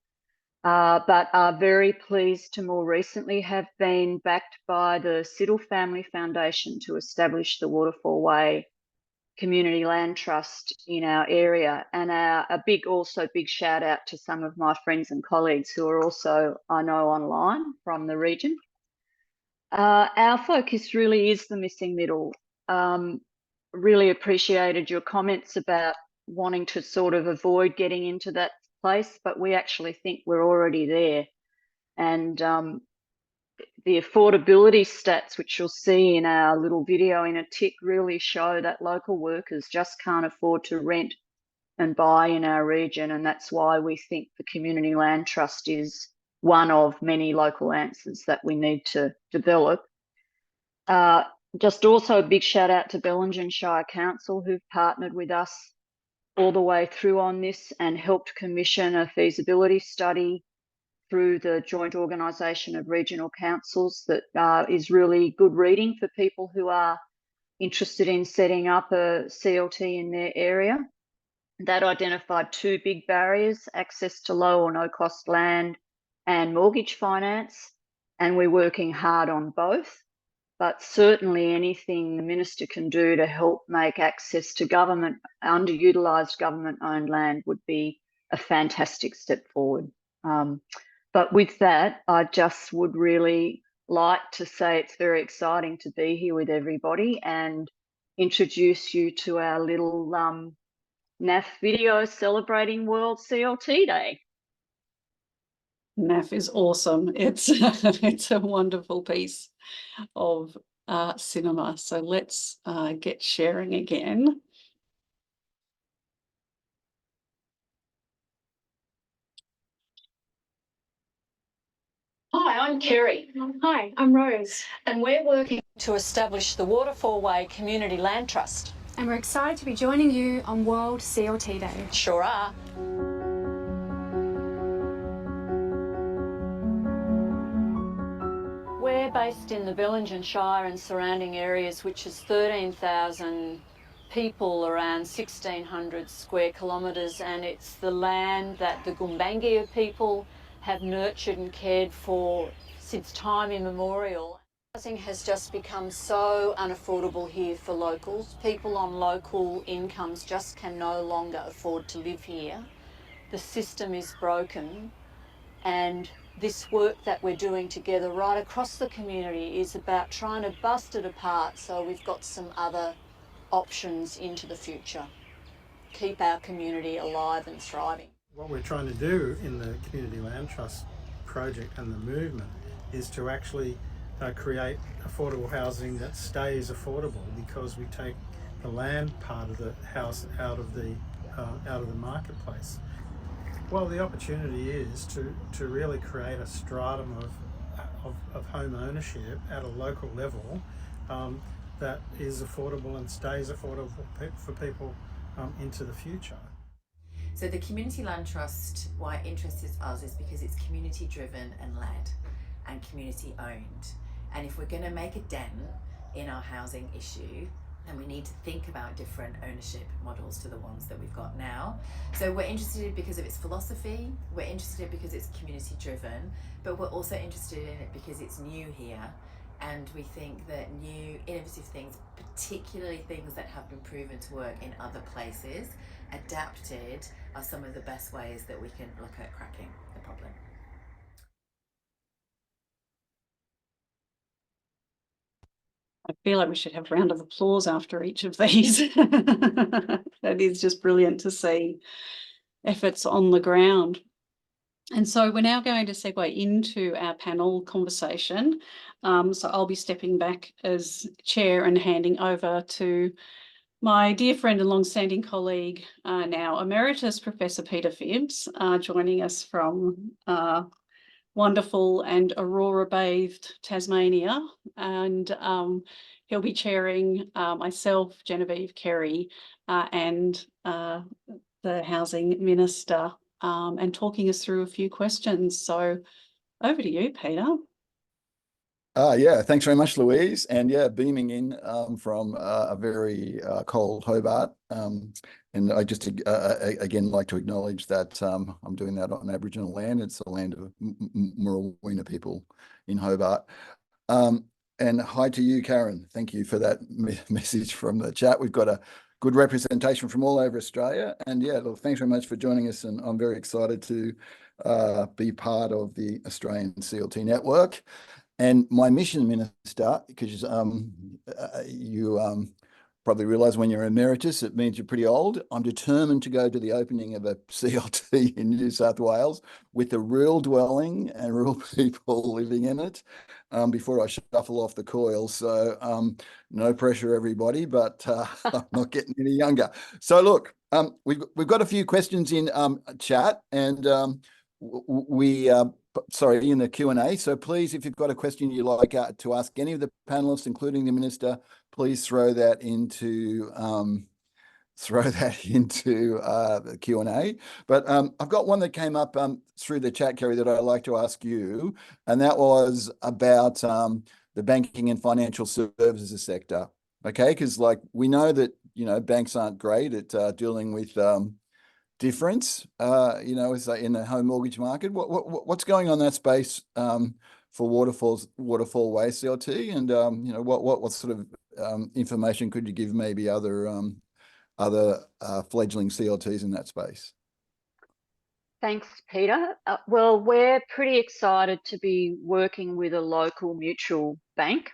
G: But are very pleased to more recently have been backed by the Siddle Family Foundation to establish the Waterfall Way Community Land Trust in our area. And a big shout out to some of my friends and colleagues who are also, I know, online from the region. Our focus really is the missing middle. Really appreciated your comments about wanting to sort of avoid getting into that place, but we actually think we're already there. And the affordability stats, which you'll see in our little video in a tick, really show that local workers just can't afford to rent and buy in our region. And that's why we think the Community Land Trust is one of many local answers that we need to develop. Just also a big shout out to Bellingen Shire Council, who've partnered with us all the way through on this and helped commission a feasibility study through the joint organisation of regional councils that is really good reading for people who are interested in setting up a CLT in their area. That identified two big barriers: access to low or no cost land and mortgage finance, and we're working hard on both. But certainly anything the Minister can do to help make access to underutilised government-owned land would be a fantastic step forward. But with that, I just would really like to say it's very exciting to be here with everybody and introduce you to our little NAF video celebrating World CLT Day.
A: NAF is awesome. It's a wonderful piece of cinema. So let's get sharing again.
H: I'm Kerry.
I: Hi, I'm Rose.
H: And we're working to establish the Waterfall Way Community Land Trust.
I: And we're excited to be joining you on World CLT Day.
H: Sure are. We're based in the Bellingen Shire and surrounding areas, which is 13,000 people, around 1,600 square kilometres, and it's the land that the Gumbaynggirr people have nurtured and cared for since time immemorial. Housing has just become so unaffordable here for locals. People on local incomes just can no longer afford to live here. The system is broken, and this work that we're doing together right across the community is about trying to bust it apart so we've got some other options into the future. Keep our community alive and thriving.
J: What we're trying to do in the Community Land Trust project and the movement is to actually create affordable housing that stays affordable, because we take the land part of the house out of the marketplace. Well, the opportunity is to really create a stratum of home ownership at a local level that is affordable and stays affordable for people into the future.
K: So the Community Land Trust, why it interests us is because it's community driven and led and community owned. And if we're going to make a dent in our housing issue, then we need to think about different ownership models to the ones that we've got now. So we're interested because of its philosophy, we're interested because it's community driven, but we're also interested in it because it's new here. And we think that new innovative things, particularly things that have been proven to work in other places, adapted, are some of the best ways that we can look at cracking the problem.
A: I feel like we should have a round of applause after each of these. That is just brilliant to see efforts on the ground. And so we're now going to segue into our panel conversation. So I'll be stepping back as chair and handing over to my dear friend and long-standing colleague, now Emeritus Professor Peter Phibbs, joining us from wonderful and aurora-bathed Tasmania. And he'll be chairing myself, Genevieve Kerry, and the Housing Minister, and talking us through a few questions. So over to you, Peter.
L: Yeah, thanks very much, Louise. And yeah, beaming in from a very cold Hobart. And I just again like to acknowledge that I'm doing that on Aboriginal land. It's the land of Murrawina people in Hobart. And hi to you, Karen. Thank you for that message from the chat. We've got a good representation from all over Australia. And yeah, look, thanks very much for joining us. And I'm very excited to be part of the Australian CLT network. And my mission, Minister, because you probably realise when you're emeritus, it means you're pretty old. I'm determined to go to the opening of a CLT in New South Wales with a real dwelling and real people living in it before I shuffle off the coil. So no pressure, everybody, but I'm not getting any younger. So look, we've got a few questions in chat, and in the Q&A. So please, if you've got a question you'd like to ask any of the panelists, including the Minister, please throw that into the Q&A. But I've got one that came up through the chat, Kerry, that I'd like to ask you, and that was about the banking and financial services sector. Okay, because like we know that banks aren't great at dealing with difference, in the home mortgage market. What's going on in that space for Waterfall Way CLT, and what sort of information could you give maybe other fledgling CLTs in that space?
G: Thanks, Peter. Well, we're pretty excited to be working with a local mutual bank.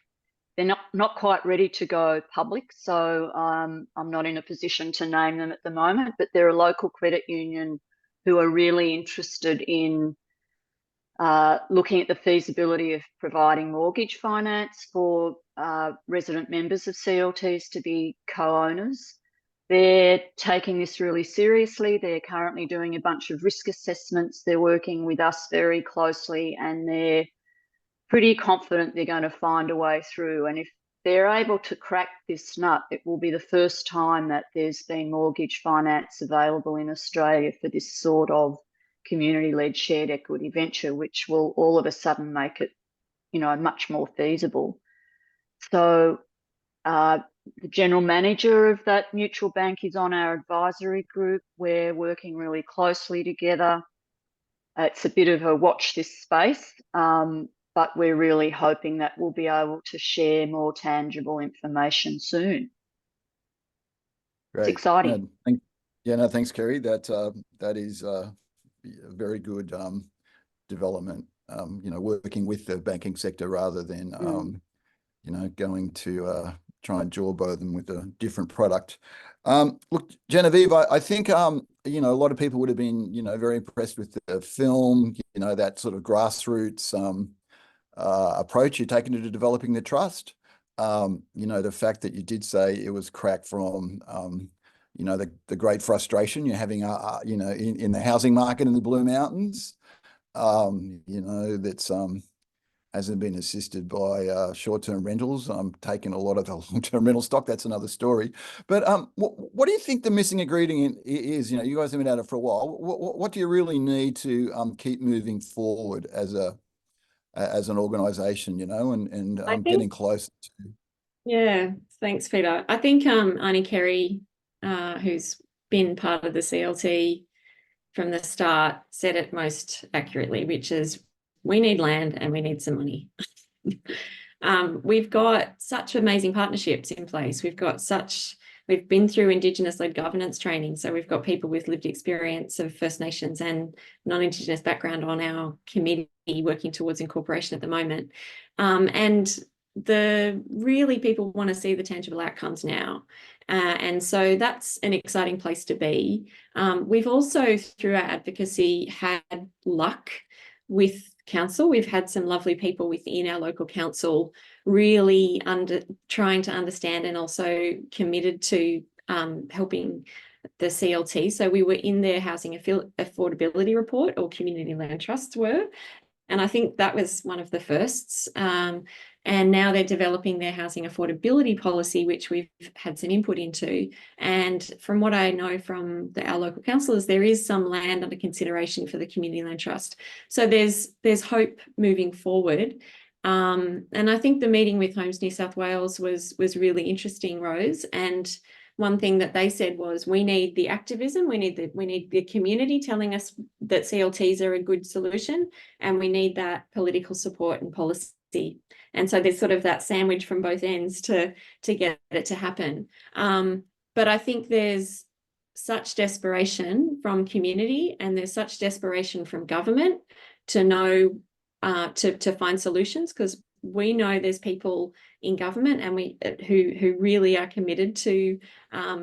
G: They're not quite ready to go public, so I'm not in a position to name them at the moment, but they're a local credit union who are really interested in looking at the feasibility of providing mortgage finance for resident members of CLTs to be co-owners. They're taking this really seriously. They're currently doing a bunch of risk assessments. They're working with us very closely, and they're pretty confident they're going to find a way through. And if they're able to crack this nut, it will be the first time that there's been mortgage finance available in Australia for this sort of community-led shared equity venture, which will all of a sudden make it, much more feasible. So the general manager of that mutual bank is on our advisory group. We're working really closely together. It's a bit of a watch this space, but we're really hoping that we'll be able to share more tangible information soon.
L: Great.
G: It's exciting.
L: Thanks, Kerry. That is a very good development. Working with the banking sector rather than going to try and jawbone them with a different product. Look, Genevieve, I think a lot of people would have been very impressed with the film. That sort of grassroots approach you're taking to developing the trust. The fact that you did say it was cracked from the great frustration you're having in the housing market in the Blue Mountains. That's hasn't been assisted by short-term rentals. I'm taking a lot of the long-term rental stock. That's another story. But what do you think the missing ingredient is? You guys have been at it for a while. What do you really need to keep moving forward as an organisation? And getting closer to.
D: Yeah, thanks, Peter. I think Arnie Kerry, who's been part of the CLT from the start, said it most accurately, which is we need land and we need some money. We've got such amazing partnerships in place. We've been through Indigenous-led governance training. So we've got people with lived experience of First Nations and non-Indigenous background on our committee working towards incorporation at the moment. And people want to see the tangible outcomes now. And so that's an exciting place to be. We've also, through our advocacy, had luck with council. We've had some lovely people within our local council really trying to understand and also committed to helping the CLT. So we were in their housing affordability report, or community land trusts were. And I think that was one of the firsts. And now they're developing their housing affordability policy, which we've had some input into. And from what I know from our local councillors, there is some land under consideration for the community land trust. So there's hope moving forward. And I think the meeting with Homes New South Wales was really interesting, Rose. And one thing that they said was, we need the activism, we need the community telling us that CLTs are a good solution, and we need that political support and policy. And so there's sort of that sandwich from both ends to get it to happen. But I think there's such desperation from community, and there's such desperation from government to know to find solutions, because we know there's people in government and who really are committed to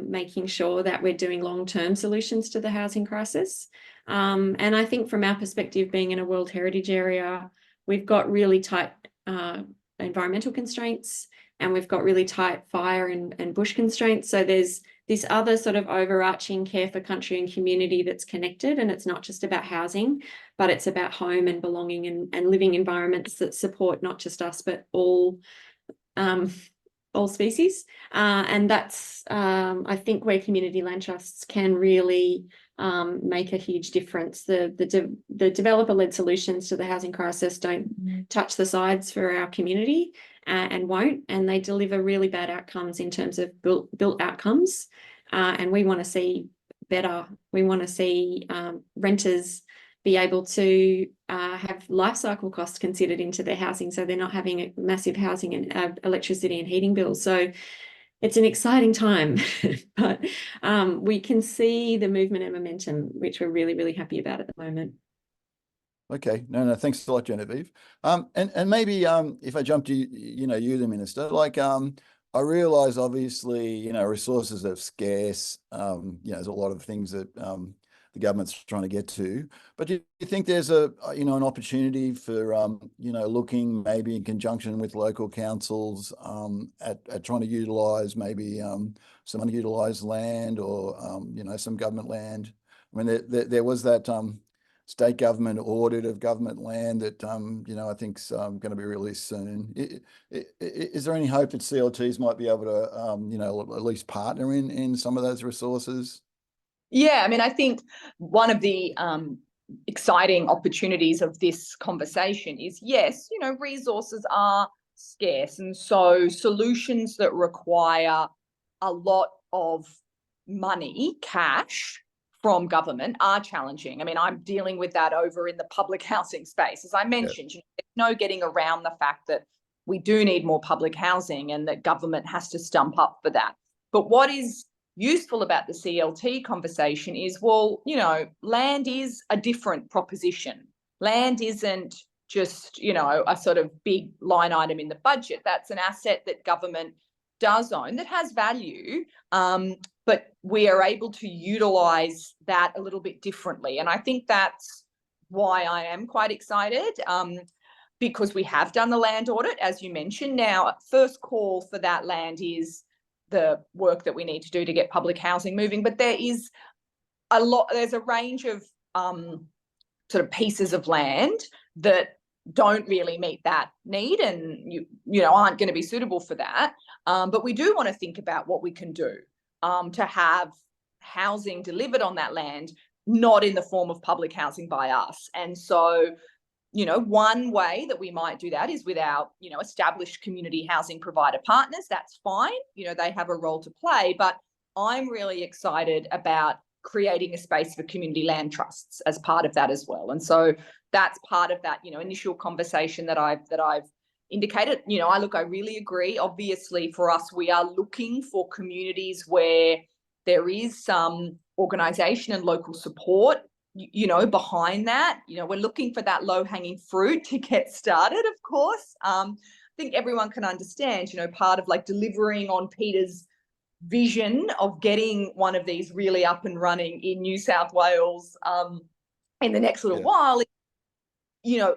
D: making sure that we're doing long-term solutions to the housing crisis. And I think from our perspective, being in a World Heritage area, we've got really tight environmental constraints, and we've got really tight fire and bush constraints. So there's this other sort of overarching care for country and community that's connected, and it's not just about housing, but it's about home and belonging and living environments that support not just us, but all species. And that's, I think, where community land trusts can really make a huge difference. The developer-led solutions to the housing crisis don't touch the sides for our community and won't, and they deliver really bad outcomes in terms of built outcomes. And we want to see better. We want to see renters be able to have life cycle costs considered into their housing, so they're not having a massive housing and electricity and heating bills. So it's an exciting time, but we can see the movement and momentum, which we're really, really happy about at the moment.
L: Okay, no, thanks a lot, Genevieve. And maybe if I jump to you, the Minister, I realise obviously resources are scarce. There's a lot of things that the government's trying to get to, but do you think there's an opportunity for looking maybe in conjunction with local councils at trying to utilise maybe some underutilised land or some government land? I mean, there was that state government audit of government land that, you know, I think's going to be released soon. Is there any hope that CLTs might be able to, you know, at least partner in some of those resources?
C: Yeah, I mean, I think one of the exciting opportunities of this conversation is, yes, you know, resources are scarce. And so solutions that require a lot of money, cash from government are challenging. I mean, I'm dealing with that over in the public housing space. As I mentioned, you know, there's no getting around the fact that we do need more public housing and that government has to stump up for that. But what is useful about the CLT conversation is, well, you know, land is a different proposition. Land isn't just, you know, a sort of big line item in the budget. That's an asset that government does own that has value, but we are able to utilise that a little bit differently. And I think that's why I am quite excited, because we have done the land audit, as you mentioned. Now, first call for that land is the work that we need to do to get public housing moving, but there is there's a range of sort of pieces of land that don't really meet that need and you know aren't going to be suitable for that, but we do want to think about what we can do to have housing delivered on that land, not in the form of public housing by us. And so, you know, one way that we might do that is with our, you know, established community housing provider partners. That's fine. You know, they have a role to play, but I'm really excited about creating a space for community land trusts as part of that as well. And so that's part of that, you know, initial conversation that I've indicated. You know, I really agree. Obviously for us, we are looking for communities where there is some organisation and local support, you know, behind that. You know, we're looking for that low-hanging fruit to get started, of course. I think everyone can understand, you know, part of like delivering on Peter's vision of getting one of these really up and running in New South Wales in the next little while, you know,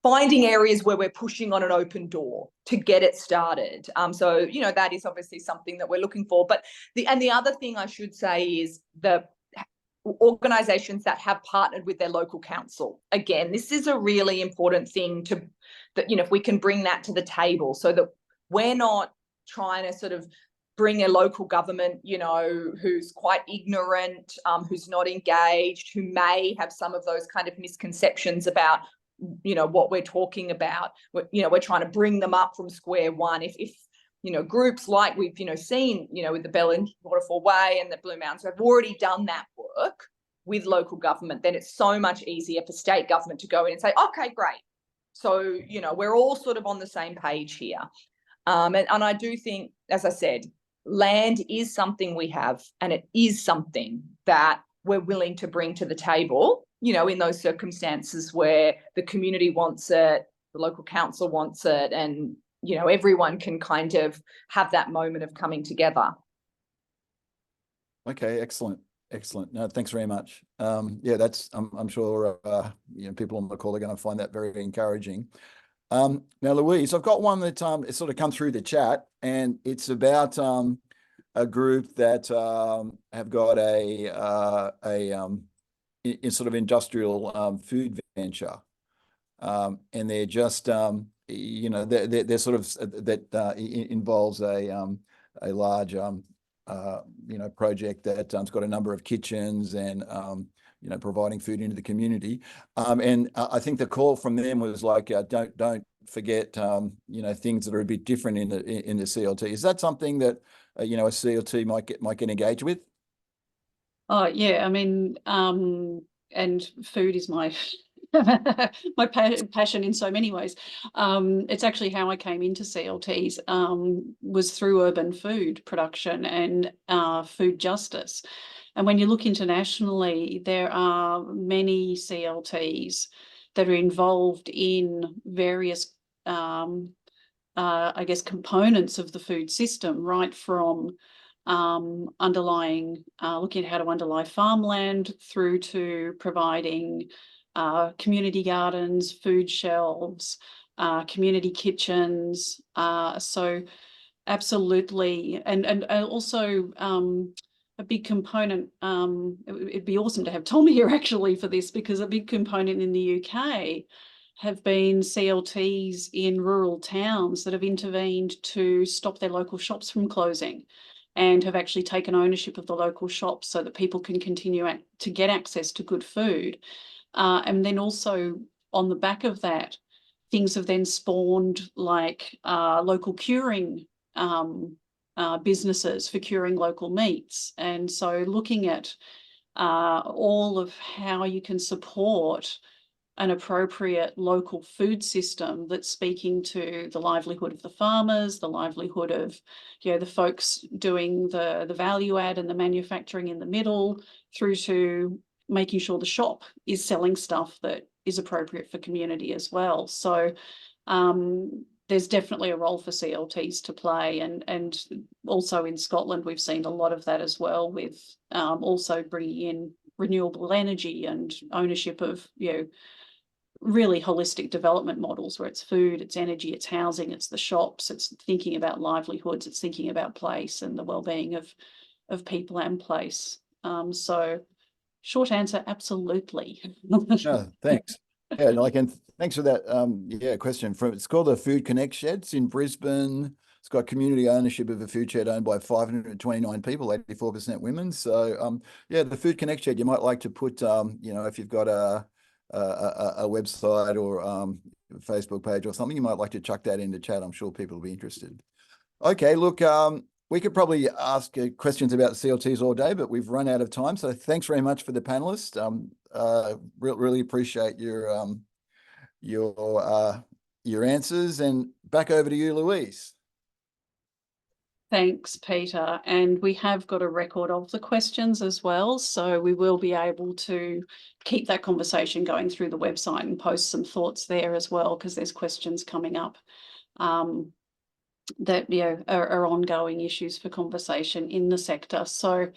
C: finding areas where we're pushing on an open door to get it started. So, you know, that is obviously something that we're looking for. But the other thing I should say is the organisations that have partnered with their local council. Again, this is a really important thing that, you know, if we can bring that to the table so that we're not trying to sort of bring a local government, you know, who's quite ignorant, who's not engaged, who may have some of those kind of misconceptions about, you know, what we're talking about. You know, we're trying to bring them up from square one. If you know, groups like we've, you know, seen, you know, with the Bellin Waterfall Way and the Blue Mountains have already done that work with local government, then it's so much easier for state government to go in and say, okay, great. So, you know, we're all sort of on the same page here. And I do think, as I said, land is something we have, and it is something that we're willing to bring to the table, you know, in those circumstances where the community wants it, the local council wants it, and, you know, everyone can kind of have that moment of coming together.
L: Okay, excellent. Excellent. No, thanks very much. Yeah, that's, I'm sure, you know, people on the call are going to find that very encouraging. Now, Louise, I've got one that it's sort of come through the chat, and it's about a group that have got a sort of industrial food venture, and they're just you know, they're sort of that involves a large you know, project that's got a number of kitchens and you know, providing food into the community. And I think the call from them was like, don't forget you know, things that are a bit different in the CLT. Is that something that you know, a CLT might get engaged with?
A: Oh yeah, I mean, and food is my my passion in so many ways. It's actually how I came into CLTs, was through urban food production and food justice. And when you look internationally, there are many CLTs that are involved in various, I guess, components of the food system, right from looking at how to underlie farmland through to providing community gardens, food shelves, community kitchens. So absolutely. And also a big component, it'd be awesome to have Tom here actually for this, because a big component in the UK have been CLTs in rural towns that have intervened to stop their local shops from closing, and have actually taken ownership of the local shops so that people can continue to get access to good food. And then also on the back of that, things have then spawned like local curing businesses for curing local meats. And so looking at all of how you can support an appropriate local food system that's speaking to the livelihood of the farmers, the livelihood of, you know, the folks doing the value add and the manufacturing in the middle, through to making sure the shop is selling stuff that is appropriate for community as well. So there's definitely a role for CLTs to play, and also in Scotland we've seen a lot of that as well, with also bringing in renewable energy and ownership of, you know, really holistic development models where it's food, it's energy, it's housing, it's the shops, it's thinking about livelihoods, it's thinking about place and the well-being of people and place. So short answer, absolutely.
L: No, thanks. Yeah, like, and thanks for that. Question from, it's called the Food Connect Shed. It's in Brisbane. It's got community ownership of a food shed owned by 529 people, 84% women. So, the Food Connect Shed, you might like to put, if you've got a website or Facebook page or something, you might like to chuck that into chat. I'm sure people will be interested. Okay, look, we could probably ask questions about CLTs all day, but we've run out of time. So thanks very much for the panelists. Really appreciate your answers, and back over to you, Louise.
A: Thanks, Peter. And we have got a record of the questions as well, so we will be able to keep that conversation going through the website and post some thoughts there as well, because there's questions coming up that, you know, are ongoing issues for conversation in the sector. So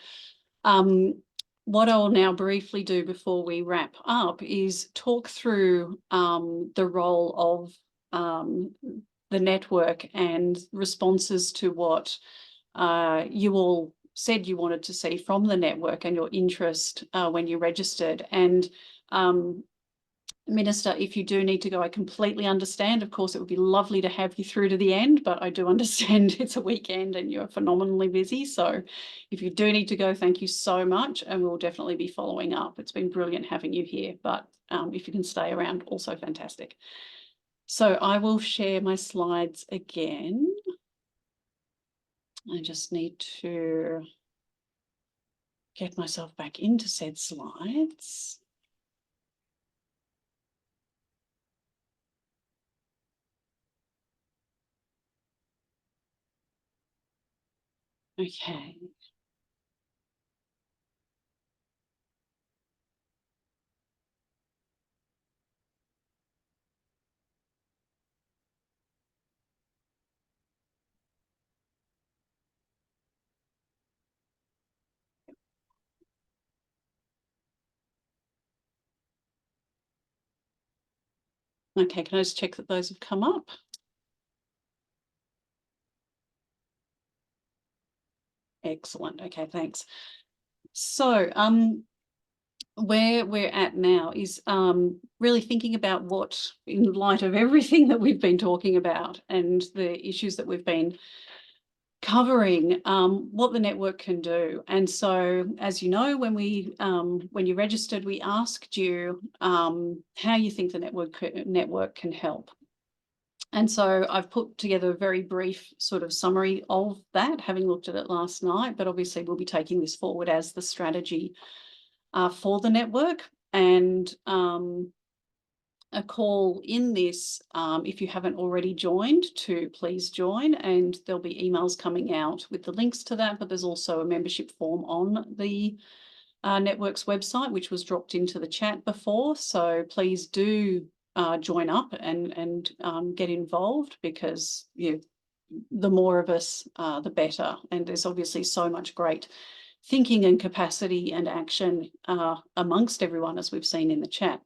A: what I'll now briefly do before we wrap up is talk through the role of the network and responses to what you all said you wanted to see from the network and your interest when you registered. And Minister, if you do need to go, I completely understand. Of course, it would be lovely to have you through to the end, but I do understand it's a weekend and you're phenomenally busy. So if you do need to go, thank you so much. And we'll definitely be following up. It's been brilliant having you here, but if you can stay around, also fantastic. So I will share my slides again. I just need to get myself back into said slides. Okay. Okay, can I just check that those have come up? Excellent. Okay, thanks. So where we're at now is really thinking about what, in light of everything that we've been talking about and the issues that we've been covering, what the network can do. And so, as you know, when you registered, we asked you how you think the network can help. And so I've put together a very brief sort of summary of that, having looked at it last night, but obviously we'll be taking this forward as the strategy for the network. And a call in this, if you haven't already joined, to please join, and there'll be emails coming out with the links to that, but there's also a membership form on the network's website, which was dropped into the chat before. So please do join up and get involved, because the more of us, the better. And there's obviously so much great thinking and capacity and action amongst everyone, as we've seen in the chat.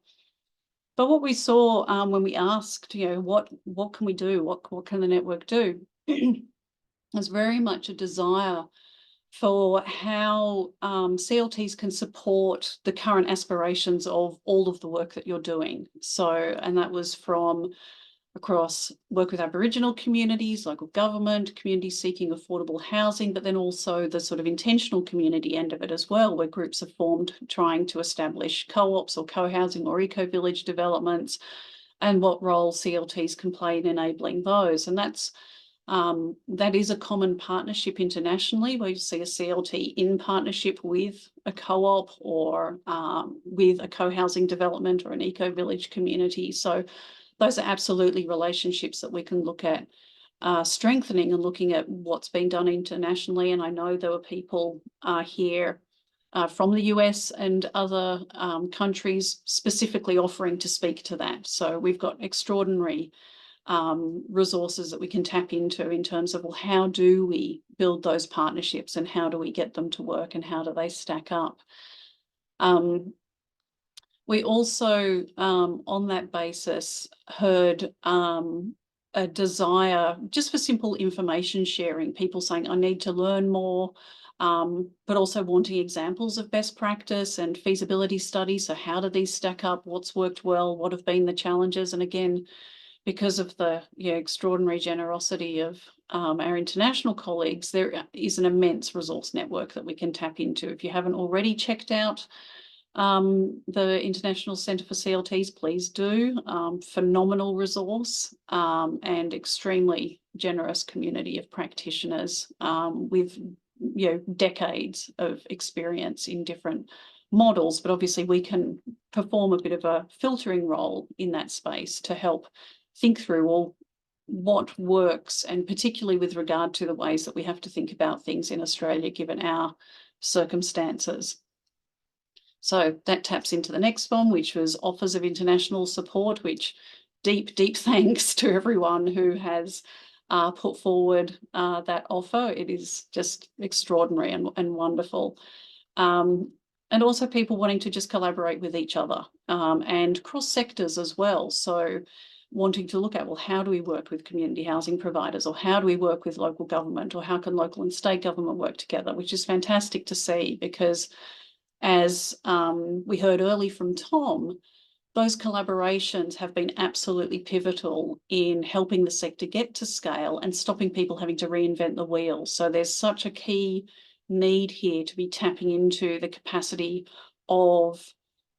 A: But what we saw when we asked, what can we do? What can the network do? There's very much a desire for how CLTs can support the current aspirations of all of the work that you're doing. So, and that was from across work with Aboriginal communities, local government, communities seeking affordable housing, but then also the sort of intentional community end of it as well, where groups are formed trying to establish co-ops or co-housing or eco-village developments, and what role CLTs can play in enabling those. And that is a common partnership internationally, where you see a CLT in partnership with a co-op or with a co-housing development or an eco-village community. So those are absolutely relationships that we can look at strengthening and looking at what's been done internationally. And I know there were people here from the US and other countries specifically offering to speak to that. So we've got extraordinary resources that we can tap into in terms of, well, how do we build those partnerships and how do we get them to work and how do they stack up? We also, on that basis, heard a desire just for simple information sharing, people saying, I need to learn more, but also wanting examples of best practice and feasibility studies. So how do these stack up? What's worked well? What have been the challenges? And again, because of the extraordinary generosity of our international colleagues, there is an immense resource network that we can tap into. If you haven't already checked out the International Centre for CLTs, please do. Phenomenal resource and extremely generous community of practitioners with decades of experience in different models, but obviously we can perform a bit of a filtering role in that space to help think through all what works, and particularly with regard to the ways that we have to think about things in Australia given our circumstances. So that taps into the next one, which was offers of international support, which deep thanks to everyone who has put forward that offer. It is just extraordinary and wonderful. And also people wanting to just collaborate with each other and cross sectors as well. So wanting to look at, well, how do we work with community housing providers, or how do we work with local government, or how can local and state government work together, which is fantastic to see, because as we heard early from Tom, those collaborations have been absolutely pivotal in helping the sector get to scale and stopping people having to reinvent the wheel. So there's such a key need here to be tapping into the capacity of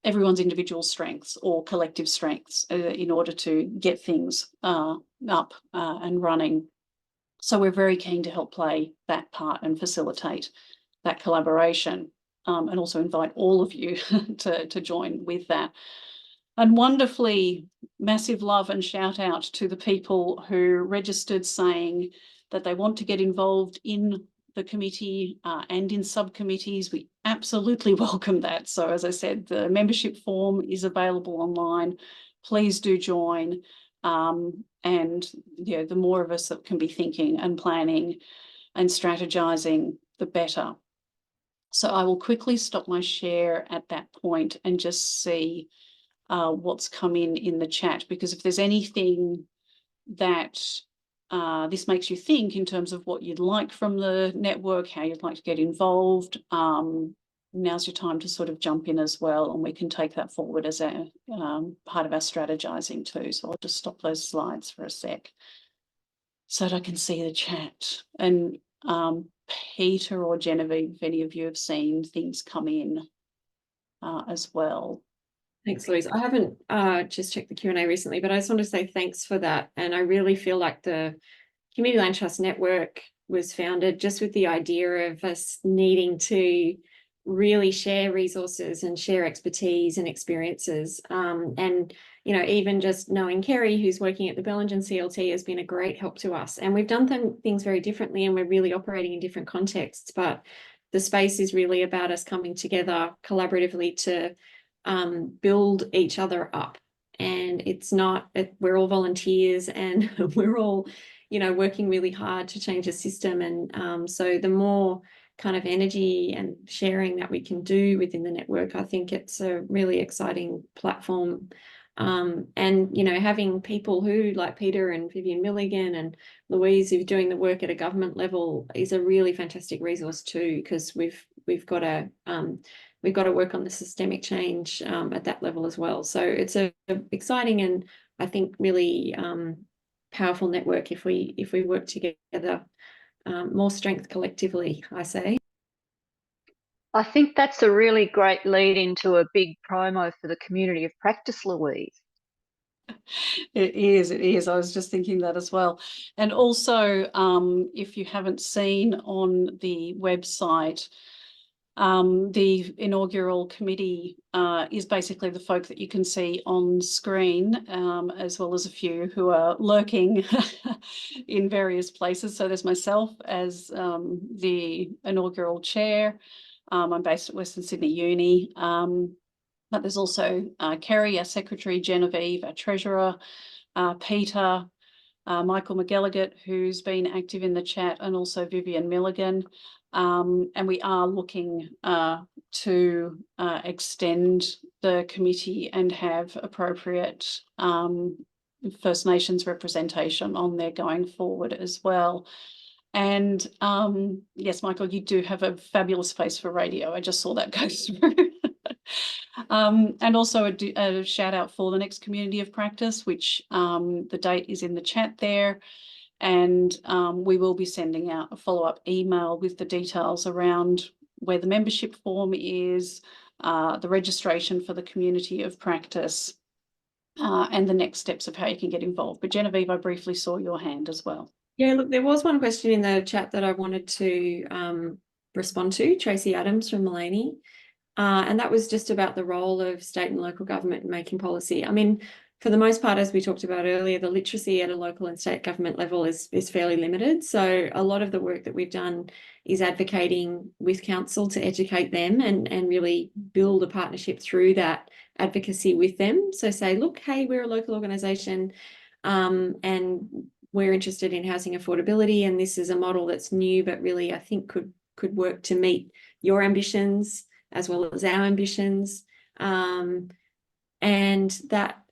A: everyone's individual strengths or collective strengths in order to get things up and running. So we're very keen to help play that part and facilitate that collaboration, and also invite all of you to join with that. And wonderfully, massive love and shout out to the people who registered saying that they want to get involved in the committee and in subcommittees. We absolutely welcome that. So as I said, the membership form is available online. Please do join. And the more of us that can be thinking and planning and strategizing, the better. So I will quickly stop my share at that point and just see what's come in the chat, because if there's anything that this makes you think in terms of what you'd like from the network, how you'd like to get involved, now's your time to sort of jump in as well, and we can take that forward as a part of our strategizing too. So I'll just stop those slides for a sec so that I can see the chat. And Peter or Genevieve, if any of you have seen things come in as well.
D: Thanks, Louise. I haven't just checked the Q&A recently, but I just want to say thanks for that. And I really feel like the Community Land Trust Network was founded just with the idea of us needing to really share resources and share expertise and experiences. And, even just knowing Kerry, who's working at the Bellingen CLT, has been a great help to us. And we've done things very differently, and we're really operating in different contexts. But the space is really about us coming together collaboratively to build each other up. And it's not, we're all volunteers, and we're all, working really hard to change the system. And so the more kind of energy and sharing that we can do within the network, I think it's a really exciting platform And, you know, having people who like Peter and Vivian Milligan and Louise who are doing the work at a government level is a really fantastic resource too, because we've got to work on the systemic change at that level as well. So it's a exciting and I think really powerful network if we work together. More strength collectively, I say.
G: I think that's a really great lead into a big promo for the community of practice, Louise.
A: It is. I was just thinking that as well. And also, if you haven't seen on the website, the inaugural committee is basically the folk that you can see on screen, as well as a few who are lurking in various places. So there's myself as the inaugural chair. I'm based at Western Sydney Uni. But there's also Kerry, our secretary, Genevieve, our treasurer, Peter, Michael McGilligan, who's been active in the chat, and also Vivian Milligan. And we are looking to extend the committee and have appropriate First Nations representation on there going forward as well. And yes, Michael, you do have a fabulous face for radio. I just saw that go through. And also a shout out for the next community of practice, which the date is in the chat there. And we will be sending out a follow-up email with the details around where the membership form is, the registration for the community of practice, and the next steps of how you can get involved. But Genevieve, I briefly saw your hand as well.
D: Yeah, look, there was one question in the chat that I wanted to respond to, Tracy Adams from Mulaney. And that was just about the role of state and local government in making policy. I mean, for the most part, as we talked about earlier, the literacy at a local and state government level is fairly limited. So a lot of the work that we've done is advocating with council to educate them and really build a partnership through that advocacy with them. So say, look, hey, we're a local organisation and we're interested in housing affordability, and this is a model that's new, but really I think could work to meet your ambitions as well as our ambitions. And that,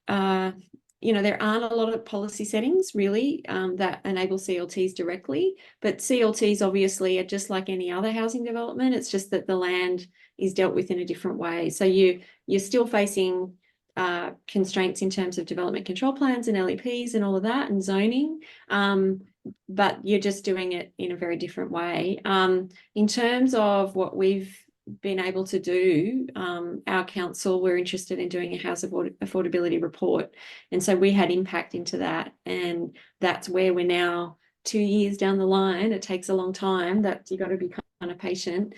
D: you know, there aren't a lot of policy settings really that enable CLTs directly, but CLTs obviously are just like any other housing development. It's just that the land is dealt with in a different way. So you're still facing constraints in terms of development control plans and LEPs and all of that and zoning, but you're just doing it in a very different way. In terms of what we've been able to do, our council were interested in doing a house affordability report, and so we had impact into that, and that's where we're now 2 years down the line. It takes a long time, that you got to be kind of patient.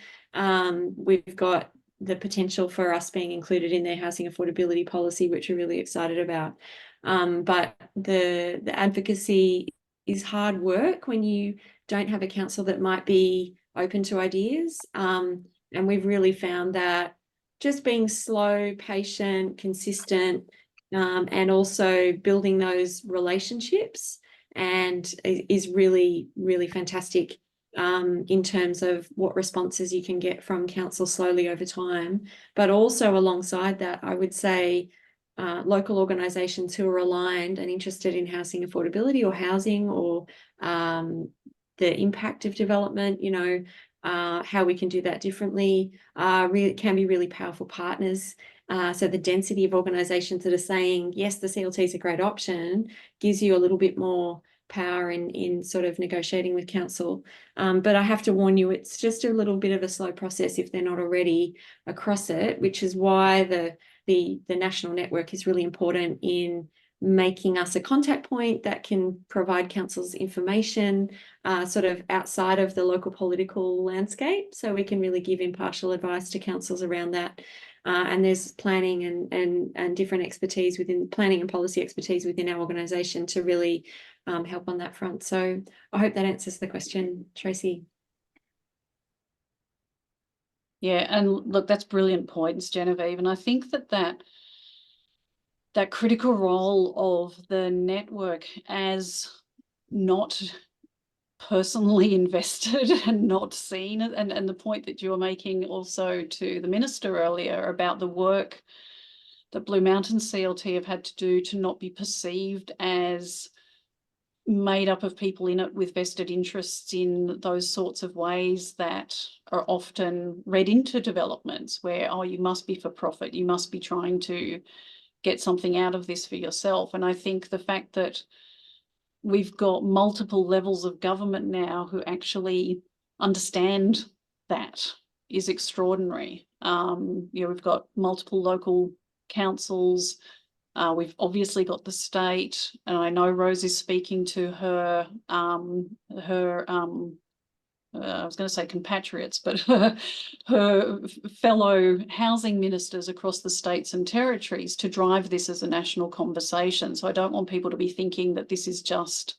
D: We've got the potential for us being included in their housing affordability policy, which we're really excited about. But the advocacy is hard work when you don't have a council that might be open to ideas. And we've really found that just being slow, patient, consistent, and also building those relationships and is really, really fantastic in terms of what responses you can get from council slowly over time. But also alongside that, I would say local organisations who are aligned and interested in housing affordability or housing or the impact of development, you know, how we can do that differently, really can be really powerful partners. So the density of organisations that are saying, yes, the CLT is a great option, gives you a little bit more power in sort of negotiating with council. But I have to warn you, it's just a little bit of a slow process if they're not already across it, which is why the national network is really important in making us a contact point that can provide councils information sort of outside of the local political landscape, so we can really give impartial advice to councils around that. And there's planning and different expertise within planning and policy expertise within our organisation to really help on that front. So I hope that answers the question, Tracy.
A: Yeah, and look, that's brilliant points, Genevieve. And I think that critical role of the network as not personally invested and not seen, and the point that you were making also to the minister earlier about the work that Blue Mountain CLT have had to do to not be perceived as made up of people in it with vested interests in those sorts of ways that are often read into developments where, oh, you must be for profit, you must be trying to get something out of this for yourself. And I think the fact that we've got multiple levels of government now who actually understand that is extraordinary. We've got multiple local councils. We've obviously got the state, and I know Rose is speaking to her I was going to say compatriots, but her fellow housing ministers across the states and territories to drive this as a national conversation. So I don't want people to be thinking that this is just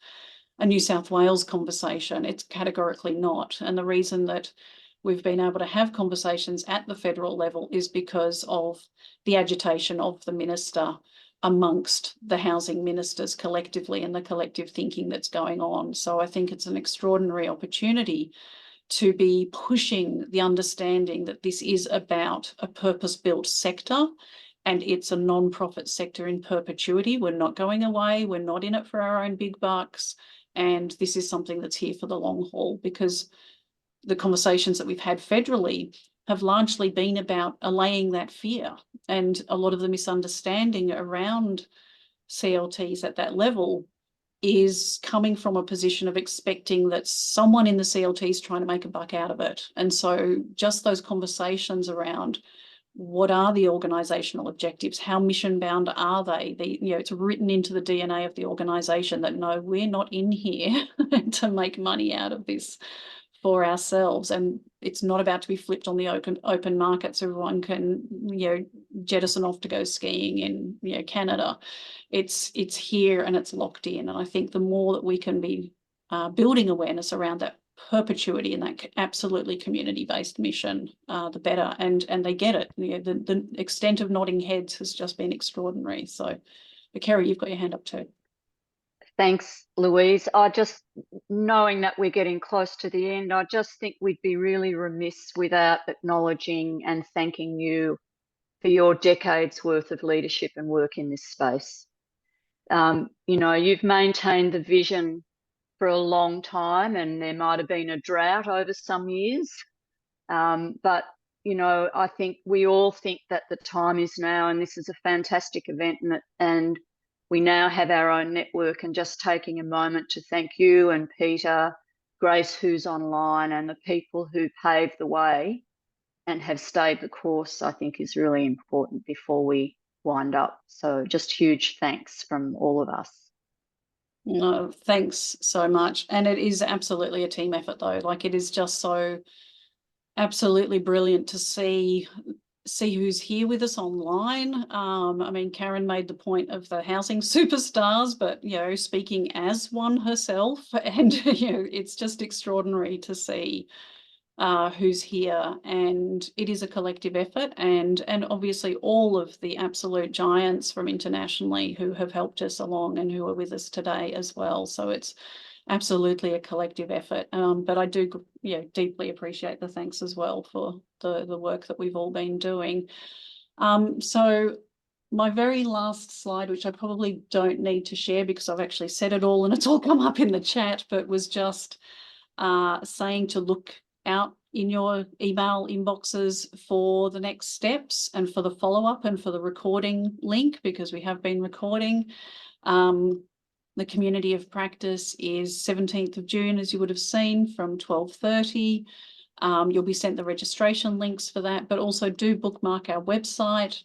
A: a New South Wales conversation. It's categorically not. And the reason that we've been able to have conversations at the federal level is because of the agitation of the minister amongst the housing ministers collectively and the collective thinking that's going on. So I think it's an extraordinary opportunity to be pushing the understanding that this is about a purpose-built sector and it's a non-profit sector in perpetuity. We're not going away. We're not in it for our own big bucks. And this is something that's here for the long haul, because the conversations that we've had federally have largely been about allaying that fear, and a lot of the misunderstanding around CLTs at that level is coming from a position of expecting that someone in the CLT is trying to make a buck out of it. And so just those conversations around what are the organisational objectives, how mission bound are they? It's written into the DNA of the organisation that no, we're not in here to make money out of this for ourselves, and it's not about to be flipped on the open market so everyone can jettison off to go skiing in Canada. It's here and it's locked in, and I think the more that we can be building awareness around that perpetuity and that absolutely community-based mission, the better. And they get it. The extent of nodding heads has just been extraordinary. So, but Kerry, you've got your hand up too.
G: Thanks, Louise. Knowing that we're getting close to the end, I just think we'd be really remiss without acknowledging and thanking you for your decades worth of leadership and work in this space. You've maintained the vision for a long time, and there might have been a drought over some years. But I think we all think that the time is now, and this is a fantastic event, and we now have our own network. And just taking a moment to thank you and Peter, Grace, who's online, and the people who paved the way and have stayed the course, I think is really important before we wind up. So just huge thanks from all of us.
A: No, thanks so much. And it is absolutely a team effort though. Like, it is just so absolutely brilliant to see who's here with us online. I mean, Karen made the point of the housing superstars, but speaking as one herself, and it's just extraordinary to see who's here, and it is a collective effort, and obviously all of the absolute giants from internationally who have helped us along and who are with us today as well. So it's absolutely a collective effort, but I do deeply appreciate the thanks as well for the work that we've all been doing. So my very last slide, which I probably don't need to share because I've actually said it all and it's all come up in the chat, but was just saying to look out in your email inboxes for the next steps and for the follow-up and for the recording link, because we have been recording. The community of practice is 17th of June, as you would have seen, from 12:30. You'll be sent the registration links for that, but also do bookmark our website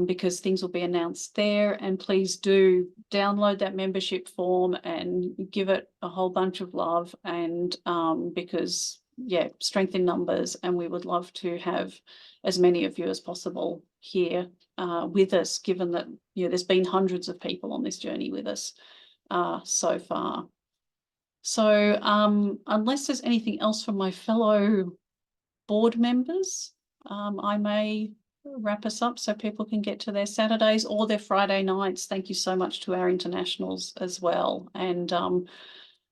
A: because things will be announced there. And please do download that membership form and give it a whole bunch of love, and because strength in numbers, and we would love to have as many of you as possible here with us, given that there's been hundreds of people on this journey with us so far. So unless there's anything else from my fellow board members, I may wrap us up so people can get to their Saturdays or their Friday nights. Thank you so much to our internationals as well, and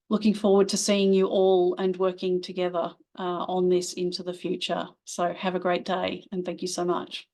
A: looking forward to seeing you all and working together on this into the future. So have a great day, and thank you so much.